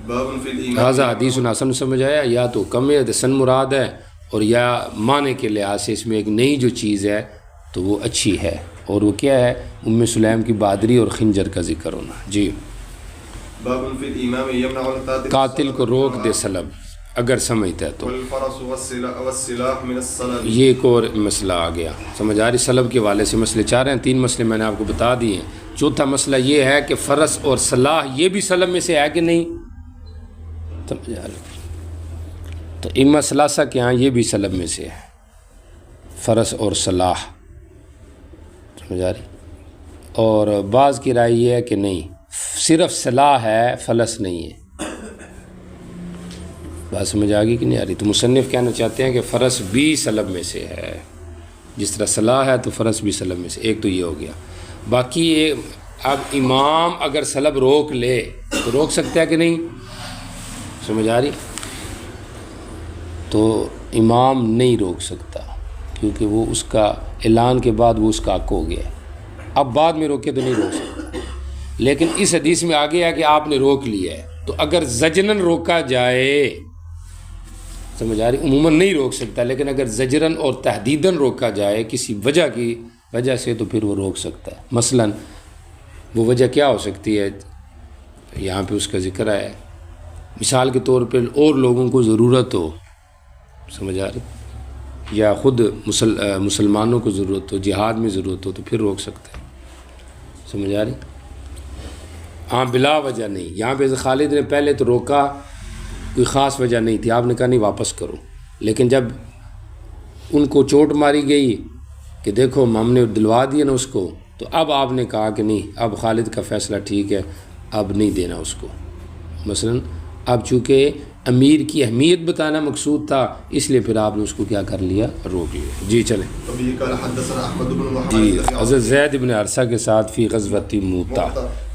باب فی الایمان لہٰذا حدیث حسن سمجھ آیا، یا تو کم حسن مراد ہے اور یا معنی کے لحاظ سے اس میں ایک نئی جو چیز ہے تو وہ اچھی ہے، اور وہ کیا ہے؟ ام سلیم کی بہادری اور خنجر کا ذکر ہونا. جی. باب فی الامام یمنع القاتل قاتل کو روک دے سلب اگر سمجھتا ہے تو. والفرس والسلاح من السلب. یہ ایک اور مسئلہ آ گیا، سمجھ آ رہی؟ سلب کے والے سے مسئلے 4 ہیں، 3 مسئلے میں نے آپ کو بتا دیے ہیں. چوتھا مسئلہ یہ ہے کہ فرس اور سلاح یہ بھی سلب میں سے ہے کہ نہیں، سمجھ آ رہی؟ تو ائمہ ثلاثہ کے ہاں یہ بھی سلب میں سے ہے، فرس اور سلاح، سمجھ آ رہی؟ اور بعض کی رائے یہ ہے کہ نہیں، صرف سلاح ہے فلس نہیں ہے. بات سمجھ آ گئی کہ نہیں آ رہی؟ تو مصنف کہنا چاہتے ہیں کہ فرس بھی سلب میں سے ہے، جس طرح سلاح ہے تو فرس بھی سلب میں سے. ایک تو یہ ہو گیا. باقی یہ اب امام اگر سلب روک لے تو روک سکتا ہے کہ نہیں، سمجھ آ رہی؟ تو امام نہیں روک سکتا کیونکہ وہ اس کا اعلان کے بعد وہ اس کا حق ہو گیا ہے. اب بعد میں روکے تو نہیں روک سکتا. لیکن اس حدیث میں آگے ہے کہ آپ نے روک لیا ہے، تو اگر زجرن روکا جائے، سمجھ آ رہی؟ عموماً نہیں روک سکتا، لیکن اگر زجرن اور تحدیداً روکا جائے کسی وجہ کی وجہ سے تو پھر وہ روک سکتا ہے. مثلاً وہ وجہ کیا ہو سکتی ہے، یہاں پہ اس کا ذکر ہے. مثال کے طور پہ اور لوگوں کو ضرورت ہو، سمجھ آ رہی، یا خود مسلمانوں کو ضرورت ہو، جہاد میں ضرورت ہو، تو پھر روک سکتا ہے. سمجھ آ رہی؟ ہاں بلا وجہ نہیں. یہاں پہ خالد نے پہلے تو روکا، کوئی خاص وجہ نہیں تھی، آپ نے کہا نہیں واپس کرو. لیکن جب ان کو چوٹ ماری گئی کہ دیکھو ہم نے دلوا دیا نا اس کو، تو اب آپ نے کہا کہ نہیں، اب خالد کا فیصلہ ٹھیک ہے، اب نہیں دینا اس کو. مثلا اب چونکہ امیر کی اہمیت بتانا مقصود تھا، اس لیے پھر آپ نے اس کو کیا کر لیا، روک لیا. جی چلیں. جی حضرت زید بن حارثہ کے ساتھ فی غزوۃ موتا،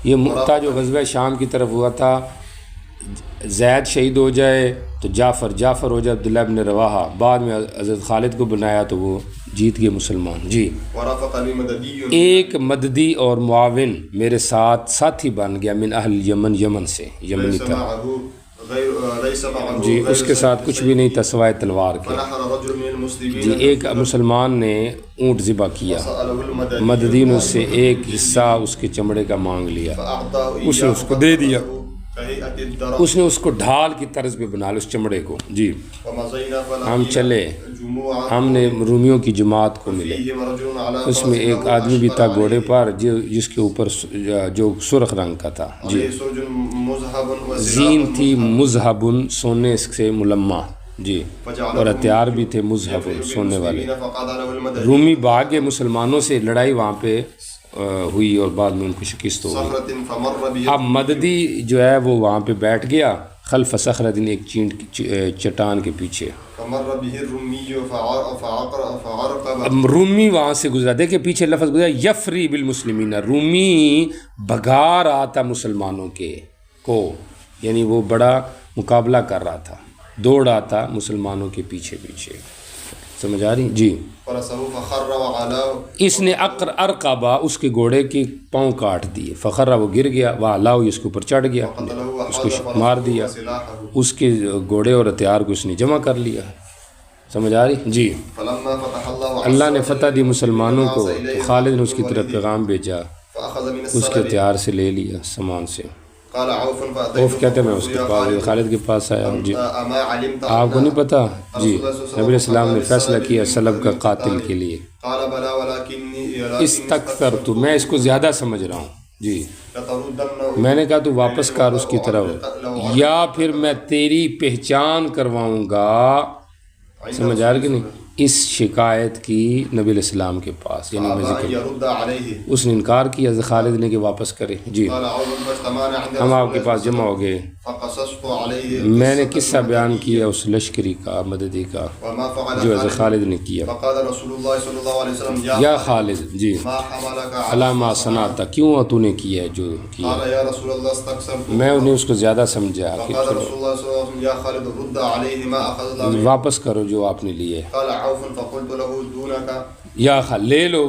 یہ موتا جو غزوہ شام کی طرف ہوا تھا، زید شہید ہو جائے تو جعفر ہو جائے عبداللہ بن رواحہ، بعد میں حضرت خالد کو بنایا تو وہ جیت گئے مسلمان. جی. ایک مددی اور معاون میرے ساتھ ساتھی بن گیا، من اہل یمن، یمن سے، یمنی تھا. جی اس کے ساتھ کچھ بھی نہیں تھا سوائے تلوار کے. جی ایک مسلمان نے اونٹ ذبح کیا، مددی نے اس سے ایک حصہ اس کے چمڑے کا مانگ لیا، اس نے اس کو دے دیا، اس نے اس کو ڈھال کی طرز پہ بنا لیا اس چمڑے کو. جی ہم چلے، ہم نے رومیوں کی جماعت کو ملے، اس میں ایک آدمی بھی تھا گھوڑے پر جس کے اوپر جو سرخ رنگ کا تھا. جی زین تھی مذہبن، سونے سے ملمع. جی اور ہتھیار بھی تھے مذہبن، سونے والے. رومی بھاگے، مسلمانوں سے لڑائی وہاں پہ ہوئی اور بعد میں ان کو شکست ہو گئی. اب مددی جو ہے وہ وہاں پہ بیٹھ گیا، خلف صخرۃ، ایک چٹان کے پیچھے. رومی وہاں سے گزرا، دیکھیں پیچھے لفظ گزرا یفری بالمسلمین، رومی بھگا رہا تھا مسلمانوں کے کو، یعنی وہ بڑا مقابلہ کر رہا تھا، دوڑ رہا تھا مسلمانوں کے پیچھے پیچھے. سمجھ آ رہی؟ جی. اس نے ارقبا، اس کے گھوڑے کے پاؤں کاٹ دیے، فخرہ وہ گر گیا، وعلاؤ اس کے اوپر چڑھ گیا، اس کو مار دیا، اس کے گھوڑے اور ہتھیار کو اس نے جمع کر لیا. سمجھ آ رہی؟ جی. اللہ نے فتح دی مسلمانوں کو، تو خالد نے اس کی طرف پیغام بھیجا، اس کے ہتھیار سے لے لیا، سامان سے. عوف کہتے ہیں میں اس کے پاس، خالد کے پاس آیا. جی آپ کو نہیں پتا؟ جی نبی علیہ السلام نے فیصلہ کیا سلب کا قاتل کے لیے. استکثرت، میں اس کو زیادہ سمجھ رہا ہوں. جی میں نے کہا تو واپس کر اس کی طرف، یا پھر میں تیری پہچان کرواؤں گا. سمجھ آ رہی کہ نہیں؟ اس شکایت کی نبی علیہ السلام کے پاس، یعنی میں فأبى أن ذکر يرد عليه. اس نے انکار کیا حضرت خالد نے کہ واپس کرے. جی قال عوف فاجتمعنا عند ہم رسول آپ کے الله پاس صلى الله جمع عليه ہو گئے، وسلم فقصصت عليه میں نے قصة قصہ بیان المدنية کیا اس لشکری کا، مددی کا، وما فعل جو حضرت خالد نے کیا. فقال رسول الله صلى الله عليه وسلم یا خالد جی ما حملك علی ما صنعت، کیوں تو نے کیا ہے جو کیا. قال يا رسول الله استكثرت. میں انہیں اس کو زیادہ سمجھا کہ فقال رسول الله صلى الله عليه وسلم يا خالد رد عليه ما اخذ الله منه. واپس کرو جو آپ نے لیے. قال عوف فقلت له دونك. یا لے لو،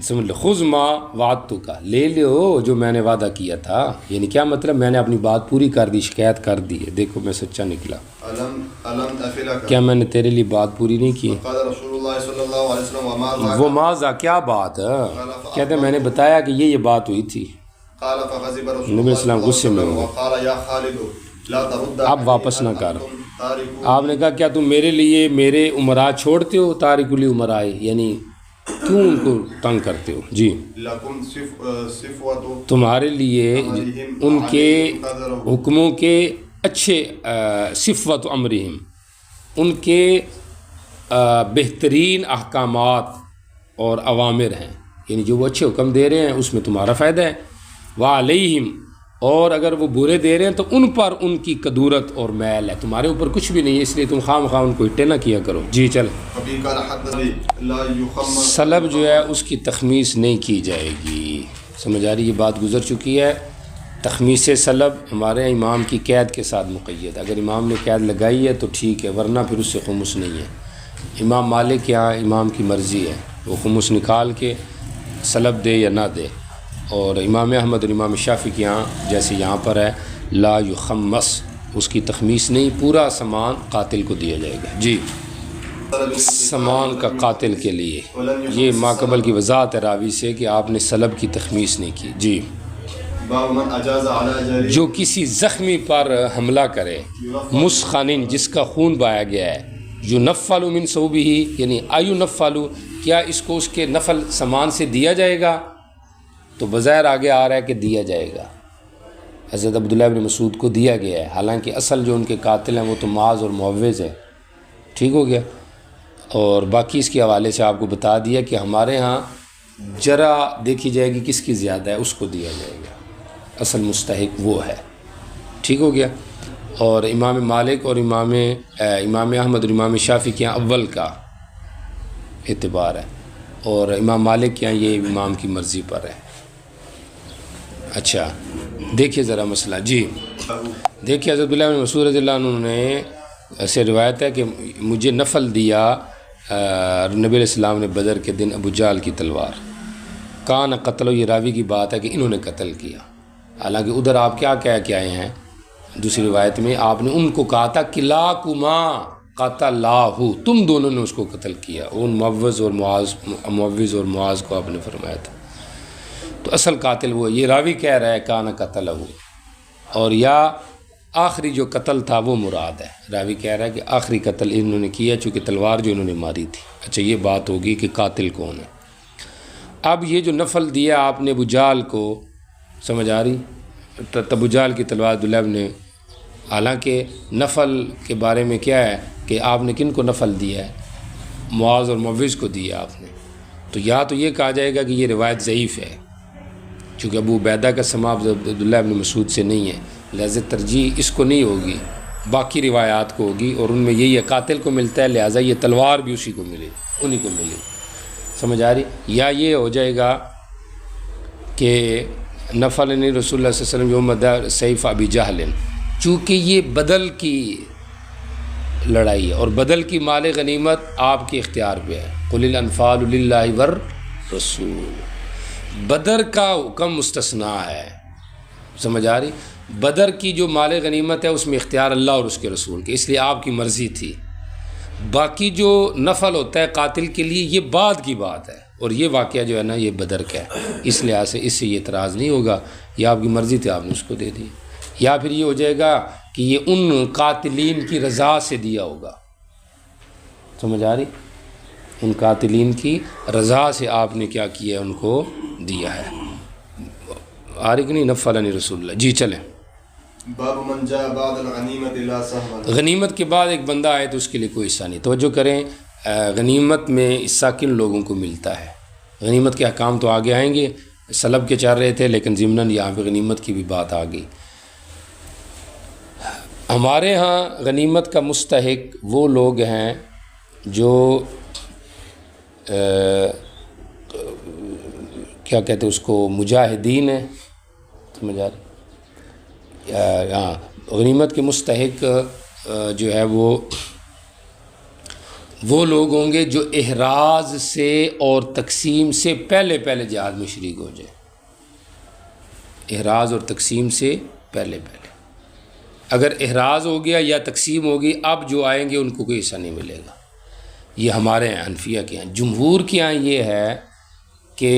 سمجھ لو، خذ ما وعدتک، لے لو جو میں نے وعدہ کیا تھا. یعنی کیا مطلب، میں نے اپنی بات پوری کر دی، شکایت کر دی ہے، دیکھو میں سچا نکلا. الم افلك. کیا میں نے تیرے لیے بات پوری نہیں کی؟ قال رسول الله صلى الله عليه وسلم وما ذاك. وہ ماذا، کیا بات ہے؟ کہتے ہیں میں نے بتایا کہ یہ بات ہوئی تھی. قال فغضب رسول نبی الله السلام غصے میں ہوئے. وقال يا خالد لا ترد. آپ واپس نہ کر. تاركوا. آپ نے کہا کیا تم میرے لیے میرے عمراء چھوڑتے ہو؟ تارک العمراء، یعنی کیوں ان کو تنگ کرتے ہو؟ جی لکم صفوة. تمہارے لیے ان کے حکموں کے اچھے، صفوت امرہم، ان کے بہترین احکامات اور اوامر ہیں، یعنی جو وہ اچھے حکم دے رہے ہیں اس میں تمہارا فائدہ ہے. وعلیہم، اور اگر وہ برے دے رہے ہیں تو ان پر ان کی قدورت اور میل ہے، تمہارے اوپر کچھ بھی نہیں ہے، اس لیے تم خواہ مخواہ ان کو اٹے نہ کیا کرو. جی چل. سلب جو ہے اس کی تخمیس نہیں کی جائے گی، سمجھ آ رہی؟ یہ بات گزر چکی ہے. تخمیس سلب ہمارے امام کی قید کے ساتھ مقید، اگر امام نے قید لگائی ہے تو ٹھیک ہے، ورنہ پھر اس سے خمس نہیں ہے. امام مالک کے یہاں امام کی مرضی ہے، وہ خمس نکال کے سلب دے یا نہ دے. اور امام احمد اور امام شافعی کے یہاں جیسے یہاں پر ہے لا یخمس، اس کی تخمیس نہیں، پورا سامان قاتل کو دیا جائے گا. جی سامان کا قاتل کے لیے، یہ ماقبل کی وضاحت ہے راوی سے کہ آپ نے سلب کی تخمیس نہیں کی. جی جو کسی زخمی پر حملہ کرے، مسخن جس کا خون بہایا گیا ہے، جو نفل من صوبہ، یعنی آیو نفل، کیا اس کو اس کے نفل سامان سے دیا جائے گا؟ تو بظاہر آگے آ رہا ہے کہ دیا جائے گا. حضرت عبداللہ بن مسعود کو دیا گیا ہے، حالانکہ اصل جو ان کے قاتل ہیں وہ تو معاذ اور معوذ ہے. ٹھیک ہو گیا. اور باقی اس کے حوالے سے آپ کو بتا دیا کہ ہمارے ہاں جرا دیکھی جائے گی کس کی زیادہ ہے، اس کو دیا جائے گا، اصل مستحق وہ ہے. ٹھیک ہو گیا. اور امام مالک اور امام احمد اور امام شافعی کے یہاں اول کا اعتبار ہے، اور امام مالک کے یہاں یہ امام کی مرضی پر ہے. اچھا دیکھیے ذرا مسئلہ. جی دیکھیے حضرت عبداللہ بن مسعود رضی اللہ عنہ نے ایسے روایت ہے کہ مجھے نفل دیا نبی علیہ السلام نے بدر کے دن ابو جہل کی تلوار. کان قتل، یہ راوی کی بات ہے کہ انہوں نے قتل کیا، حالانکہ ادھر آپ کیا کہہ کے آئے ہیں دوسری روایت میں، آپ نے ان کو کہا تھا کلاکما قتلاہ، تم دونوں نے اس کو قتل کیا. ان معوذ اور معاذ کو آپ نے فرمایا تھا. تو اصل قاتل وہ، یہ راوی کہہ رہا ہے کان قتلہ، اور یا آخری جو قتل تھا وہ مراد ہے. راوی کہہ رہا ہے کہ آخری قتل انہوں نے کیا چونکہ تلوار جو انہوں نے ماری تھی. اچھا یہ بات ہوگی کہ قاتل کون ہے. اب یہ جو نفل دیا آپ نے ابو جہل کو، سمجھ آ رہی؟ ابو جہل کی تلوار عبداللہ نے، حالانکہ نفل کے بارے میں کیا ہے کہ آپ نے کن کو نفل دیا ہے؟ معاذ اور معوذ کو دیا آپ نے. تو یا تو یہ کہا جائے گا کہ یہ روایت ضعیف ہے، چونکہ ابو عبیدہ کا سماع عبداللہ بن مسعود سے نہیں ہے، لہذا ترجیح اس کو نہیں ہوگی، باقی روایات کو ہوگی، اور ان میں یہی ہے قاتل کو ملتا ہے، لہٰذا یہ تلوار بھی اسی کو ملے، انہی کو ملے. سمجھ آ رہی؟ یا یہ ہو جائے گا کہ نفل نے رسول اللہ صلی اللہ علیہ وسلم یوم دار سیف ابی جہل، چونکہ یہ بدل کی لڑائی ہے اور بدل کی مال غنیمت آپ کے اختیار پہ ہے. قل الانفال للہ والرسول، بدر کا حکم مستثنیٰ ہے. سمجھ آ رہی؟ بدر کی جو مال غنیمت ہے اس میں اختیار اللہ اور اس کے رسول کے، اس لیے آپ کی مرضی تھی. باقی جو نفل ہوتا ہے قاتل کے لیے یہ بعد کی بات ہے، اور یہ واقعہ جو ہے نا یہ بدر کا ہے، اس لحاظ سے اس سے یہ اعتراض نہیں ہوگا. یہ آپ کی مرضی تھی، آپ نے اس کو دے دی. یا پھر یہ ہو جائے گا کہ یہ ان قاتلین کی رضا سے دیا ہوگا. سمجھ آ رہی؟ ان قاتلین کی رضا سے آپ نے کیا کیا، ان کو دیا ہے. آ رہی کہ نہیں؟ نفلنی رسول اللہ. جی چلیں. باب من جاء بعد الغنیمت لا سهم. غنیمت کے بعد ایک بندہ آئے تو اس کے لیے کوئی حصہ نہیں. توجہ کریں، غنیمت میں حصہ کن لوگوں کو ملتا ہے؟ غنیمت کے احکام تو آگے آئیں گے، سلب کے چل رہے تھے، لیکن ضمناً یہاں پہ غنیمت کی بھی بات آ گئی۔ ہمارے ہاں غنیمت کا مستحق وہ لوگ ہیں جو کیا کہتے ہیں اس کو، مجاہدین ہیں، سمجھ آ رہی؟ ہاں، غنیمت کے مستحق جو ہے وہ لوگ ہوں گے جو احراز سے اور تقسیم سے پہلے جہاد میں شریک ہو جائے، احراز اور تقسیم سے پہلے۔ اگر احراز ہو گیا یا تقسیم ہوگی، اب جو آئیں گے ان کو کوئی حصہ نہیں ملے گا۔ یہ ہمارے ہیں، حنفیہ کے ہیں۔ جمہور کے یہاں یہ ہے کہ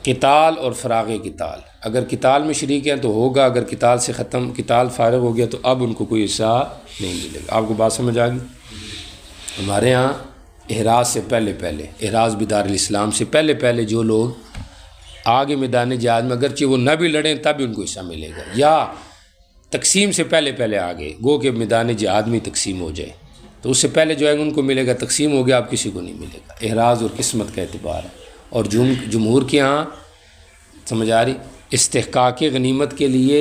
قتال اور فراغ قتال، اگر قتال میں شریک ہیں تو ہوگا، اگر قتال فارغ ہو گیا تو اب ان کو کوئی حصہ نہیں ملے گا۔ آپ کو بات سمجھ آ گئی؟ ہمارے ہاں احراز سے پہلے، احراز بدار الاسلام سے پہلے جو لوگ آگے میدان جہاد میں اگرچہ وہ نہ بھی لڑیں تب بھی ان کو حصہ ملے گا، یا تقسیم سے پہلے آگے، گو کہ میدان جہاد میں تقسیم ہو جائے تو اس سے پہلے جو ہے ان کو ملے گا، تقسیم ہو گیا اب کسی کو نہیں ملے گا۔ احراز اور قسمت کا اعتبار ہے۔ اور جمہور کے ہاں سمجھ آ رہی، استحقاق غنیمت کے لیے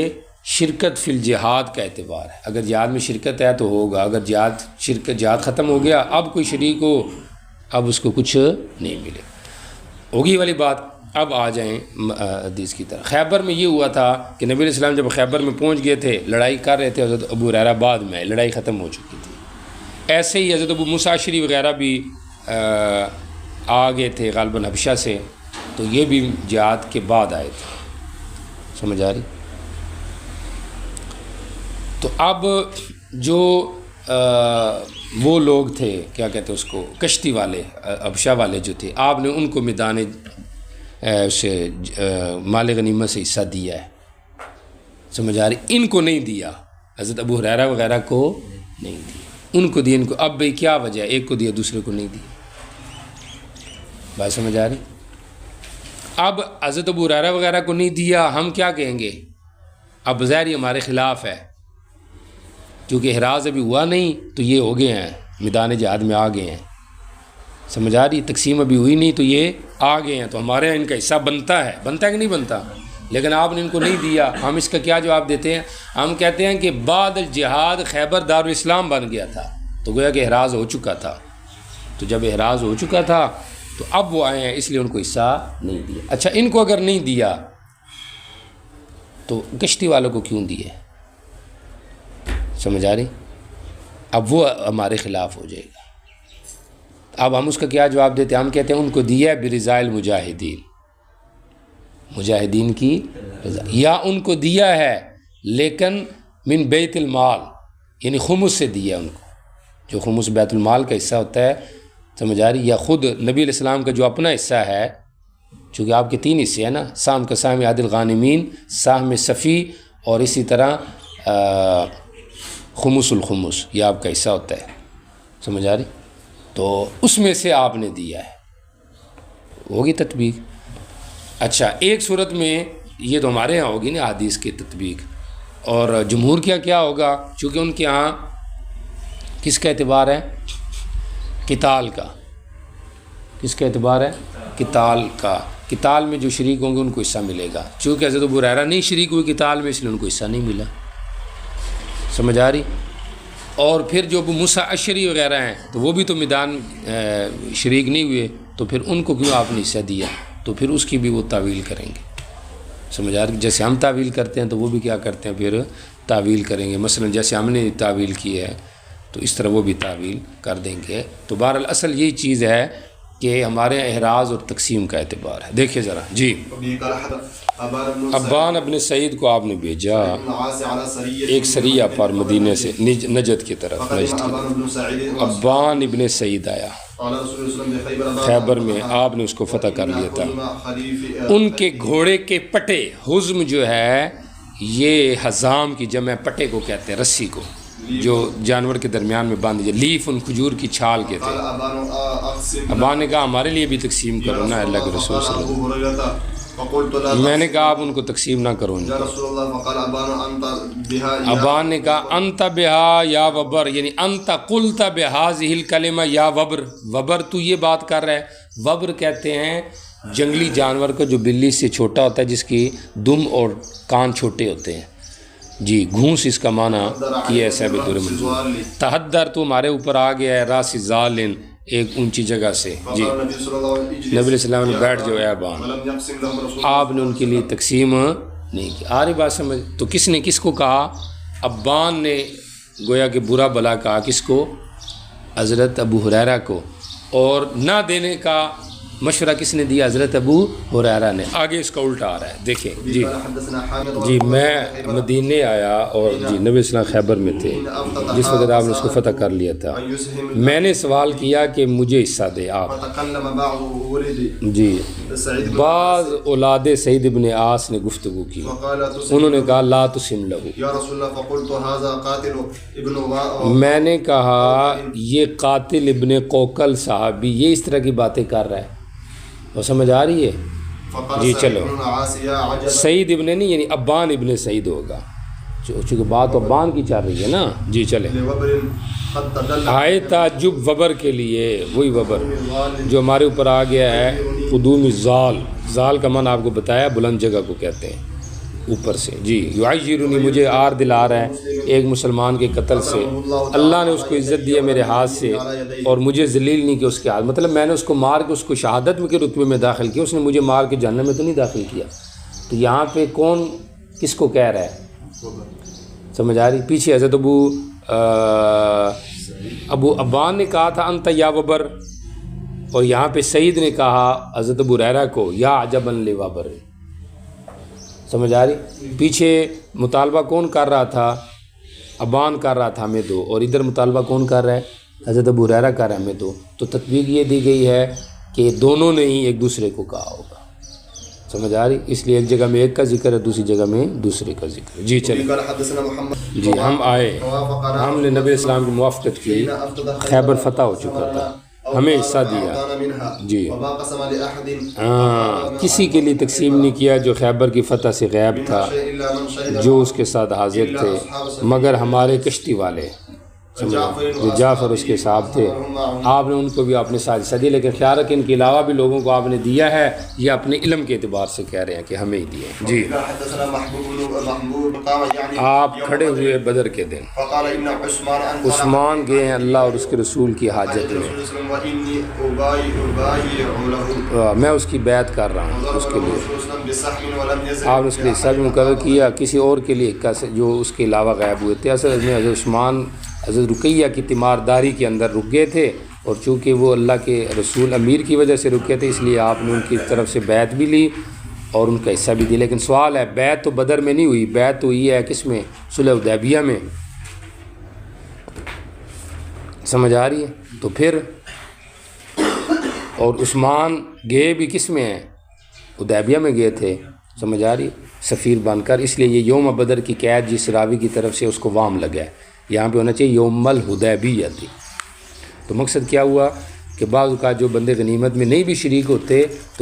شرکت فی الجہاد کا اعتبار ہے۔ اگر جہاد میں شرکت ہے تو ہوگا، اگر جہاد ختم ہو گیا، اب کوئی شریک ہو، اب اس کو کچھ نہیں ملے۔ ہوگی والی بات۔ اب آ جائیں حدیث کی طرف۔ خیبر میں یہ ہوا تھا کہ نبی علیہ السلام جب خیبر میں پہنچ گئے تھے، لڑائی کر رہے تھے، حضرت ابو ہریرہ بعد میں، لڑائی ختم ہو چکی تھی۔ ایسے ہی حضرت ابو موسیٰ اشعری وغیرہ بھی آ گئے تھے غالباً حبشہ سے، تو یہ بھی جہاد کے بعد آئے تھے، سمجھ آ رہی؟ تو اب جو وہ لوگ تھے، کیا کہتے ہیں اس کو، کشتی والے، حبشہ والے جو تھے، آپ نے ان کو میدان سے مال غنیمت سے حصہ دیا ہے، سمجھ آ رہی؟ ان کو نہیں دیا، حضرت ابو ہریرہ وغیرہ کو نہیں دیا، ان کو دیا، ان کو۔ اب بھئی کیا وجہ ہے، ایک کو دیا دوسرے کو نہیں دیا؟ بات سمجھ آ رہی؟ اب حضرت ابو ہریرہ وغیرہ کو نہیں دیا، ہم کیا کہیں گے؟ اب ظاہر یہ ہمارے خلاف ہے، کیونکہ احراز ابھی ہوا نہیں تو یہ ہو گئے ہیں، میدان جہاد میں آ گئے ہیں، سمجھ آ رہی؟ تقسیم ابھی ہوئی نہیں تو یہ آ گئے ہیں، تو ہمارے یہاں ان کا حصہ بنتا ہے کہ نہیں بنتا؟ لیکن آپ نے ان کو نہیں دیا۔ ہم اس کا کیا جواب دیتے ہیں؟ ہم کہتے ہیں کہ بعد الجہاد خیبر دارالاسلام بن گیا تھا، تو گویا کہ احراز ہو چکا تھا، تو جب احراز ہو چکا تھا تو اب وہ آئے ہیں، اس لیے ان کو حصہ نہیں دیا۔ اچھا، ان کو اگر نہیں دیا تو کشتی والوں کو کیوں دیے؟ سمجھ آ رہی؟ اب وہ ہمارے خلاف ہو جائے گا۔ اب ہم اس کا کیا جواب دیتے ہیں؟ ہم کہتے ہیں ان کو دیا برضا المجاہدین، مجاہدین کی رضا، یا ان کو دیا ہے لیکن من بیت المال، یعنی خمس سے دیا ان کو، جو خمس بیت المال کا حصہ ہوتا ہے، سمجھ آ رہی؟ یا خود نبی علیہ السلام کا جو اپنا حصہ ہے، چونکہ آپ کے 3 حصے ہیں نا، سام کا سام عادل غانمین، سام صفی، اور اسی طرح خمس الخمس، یہ آپ کا حصہ ہوتا ہے، سمجھ آ رہی؟ تو اس میں سے آپ نے دیا ہے، ہوگی تطبیق۔ اچھا، ایک صورت میں یہ تو ہمارے ہاں ہوگی نا حدیث کی تطبیق، اور جمہور کیا ہوگا؟ چونکہ ان کے ہاں کس کا اعتبار ہے؟ قتال کا۔ کس کا اعتبار ہے؟ قتال کا۔ قتال میں جو شریک ہوں گے ان کو حصہ ملے گا، چونکہ حضرت ابو ہریرہ نہیں شریک ہوئے قتال میں، اس لیے ان کو حصہ نہیں ملا، سمجھ آ رہی؟ اور پھر جو ابو موسیٰ اشعری وغیرہ ہیں تو وہ بھی تو میدان شریک نہیں ہوئے، تو پھر ان کو کیوں آپ نے حصہ دیا؟ تو پھر اس کی بھی وہ تعویل کریں گے، سمجھ آ رہی؟ جیسے ہم تعویل کرتے ہیں تو وہ بھی کیا کرتے ہیں، پھر تعویل کریں گے۔ مثلا جیسے ہم نے تعویل کی ہے تو اس طرح وہ بھی تعویل کر دیں گے۔ تو بہرحال اصل یہی چیز ہے کہ ہمارے احراز اور تقسیم کا اعتبار ہے۔ دیکھیے ذرا جی، ابان ابن سعید کو آپ نے بھیجا ایک سریہ پر مدینے سے نجد کی طرف، ابان ابن سعید آیا خیبر میں، آپ نے اس کو فتح کر لیا تھا۔ ان کے گھوڑے کے پٹے، حزم جو ہے یہ حزام کی جمع پٹے کو کہتے ہیں، رسی کو جو جانور کے درمیان میں باندھ دیا، لیف ان کھجور کی چھال کے تھے۔ ابان نے کہا ہمارے لیے بھی تقسیم کرو نا اللہ کے رسول صلی اللہ علیہ وسلم۔ فقلت لا میں نے کہا آپ ان کو تقسیم نہ کرو ان یا کو. رسول اللہ فقال ابان انت بها ابان نے کہا انت بہا یا وبر، یعنی انت قلت بہذہ الکلمہ یا وبر. وبر تو یہ بات کر رہا ہے. وبر کہتے ہیں جنگلی جانور کو جو بلی سے چھوٹا ہوتا ہے، جس کی دم اور کان چھوٹے ہوتے ہیں. جی گھونس اس کا معنی کیا ہے صاحب دور منظور. تحدر تو ہمارے اوپر آ گیا ہے راس ظالن، ایک اونچی جگہ سے. جی نبی علیہ السلام نے بیٹھ جو ہے ابان، آپ نے ان کے لیے تقسیم نہیں کی. آ رہی بات سمجھ؟ تو کس نے کس کو کہا؟ ابان نے گویا کہ برا بلا کہا کس کو؟ حضرت ابو ہریرہ کو. اور نہ دینے کا مشورہ کس نے دیا؟ حضرت ابو ہریرہ نے. آگے اس کا الٹا آ رہا ہے دیکھیں. جی میں مدینے آیا اور جی نبی اسلام خیبر میں تھے جس وقت آپ نے اس کو فتح کر لیا تھا. میں نے سوال کیا کہ مجھے حصہ دے آپ. جی بعض اولاد سعید ابن عاص نے گفتگو کی، انہوں نے کہا لا تسم لہو. میں نے کہا یہ قاتل ابن قوقل صحابی یہ اس طرح کی باتیں کر رہا ہے. وہ سمجھ آ رہی ہے؟ جی چلو سعید ابن نہیں یعنی ابان ابن سعید ہوگا، چونکہ بات ابان کی چل رہی ہے نا. جی چلے. آئے تعجب وبر کے لیے، وہی وبر جو ہمارے اوپر آ گیا ہے. قدوم الزال، زال کا معنی آپ کو بتایا بلند جگہ کو کہتے ہیں اوپر سے. جی یعیرنی مجھے آر دلا رہا ہے ایک مسلمان کے قتل سے. اللہ نے اس کو عزت دی ہے میرے ہاتھ سے اور مجھے ذلیل نہیں کیا اس کے ہاتھ. مطلب میں نے اس کو مار کے اس کو شہادت کے رتبے میں داخل کیا، اس نے مجھے مار کے جہنم میں تو نہیں داخل کیا. تو یہاں پہ کون کس کو کہہ رہا ہے؟ سمجھ آ رہی؟ پیچھے حضرت ابو ابان نے کہا تھا انت یا وبر، اور یہاں پہ سعید نے کہا حضرت ابو ہریرہ کو یا عجبا لوبر. سمجھ آ رہی؟ پیچھے مطالبہ کون کر رہا تھا؟ ابان کر رہا تھا ہمیں دو، اور ادھر مطالبہ کون کر رہا ہے؟ حضرت ابو ہریرہ کر رہا ہے ہمیں دو. تو تطبیق یہ دی گئی ہے کہ دونوں نے ہی ایک دوسرے کو کہا ہوگا. سمجھ آ رہی؟ اس لیے ایک جگہ میں ایک کا ذکر ہے، دوسری جگہ میں دوسرے کا ذکر. جی چلیں. جی ہم آئے، ہم نے نبی اسلام کی موافقت کی. خیبر فتح ہو چکا تھا، ہمیں حصہ دیا. جی کسی کے لیے تقسیم نہیں کیا جو خیبر کی فتح سے غائب تھا، جو اس کے ساتھ حاضر تھے، مگر ہمارے کشتی والے جو جعفر اس کے صاحب تھے. آپ نے ان کو بھی اپنے ساتھ حصہ دیا، لیکن خیال رکھیں ان کے علاوہ بھی لوگوں کو آپ نے دیا ہے. یہ اپنے علم کے اعتبار سے کہہ رہے ہیں کہ ہمیں ہی دیے. جی آپ کھڑے ہوئے بدر کے دن، عثمان گئے ہیں اللہ اور اس کے رسول کی حاجت میں، میں اس کی بیعت کر رہا ہوں اس کے لیے. آپ نے اس کے لیے حصہ بھی مقرر کیا، کسی اور کے لیے جو اس کے علاوہ غائب ہوئے تھے. اصل میں حضرت عثمان حضرت رقیہ کی تیمارداری کے اندر رک گئے تھے، اور چونکہ وہ اللہ کے رسول امیر کی وجہ سے رکے تھے، اس لیے آپ نے ان کی طرف سے بیعت بھی لی اور ان کا حصہ بھی دیا. لیکن سوال ہے بیعت تو بدر میں نہیں ہوئی، بیعت تو ہوئی ہے کس میں؟ صلح حدیبیہ میں. سمجھ آ رہی ہے؟ تو پھر اور عثمان گئے بھی کس میں ہیں؟ حدیبیہ میں گئے تھے. سمجھ آ رہی؟ سفیر بن کر. اس لیے یہ یوم بدر کی قید جس راوی کی طرف سے اس کو وام لگا ہے، یہاں پہ ہونا چاہیے یوم الحدیبیہ تھی. تو مقصد کیا ہوا کہ بعض اوقات جو بندے غنیمت میں نہیں بھی شریک ہوتے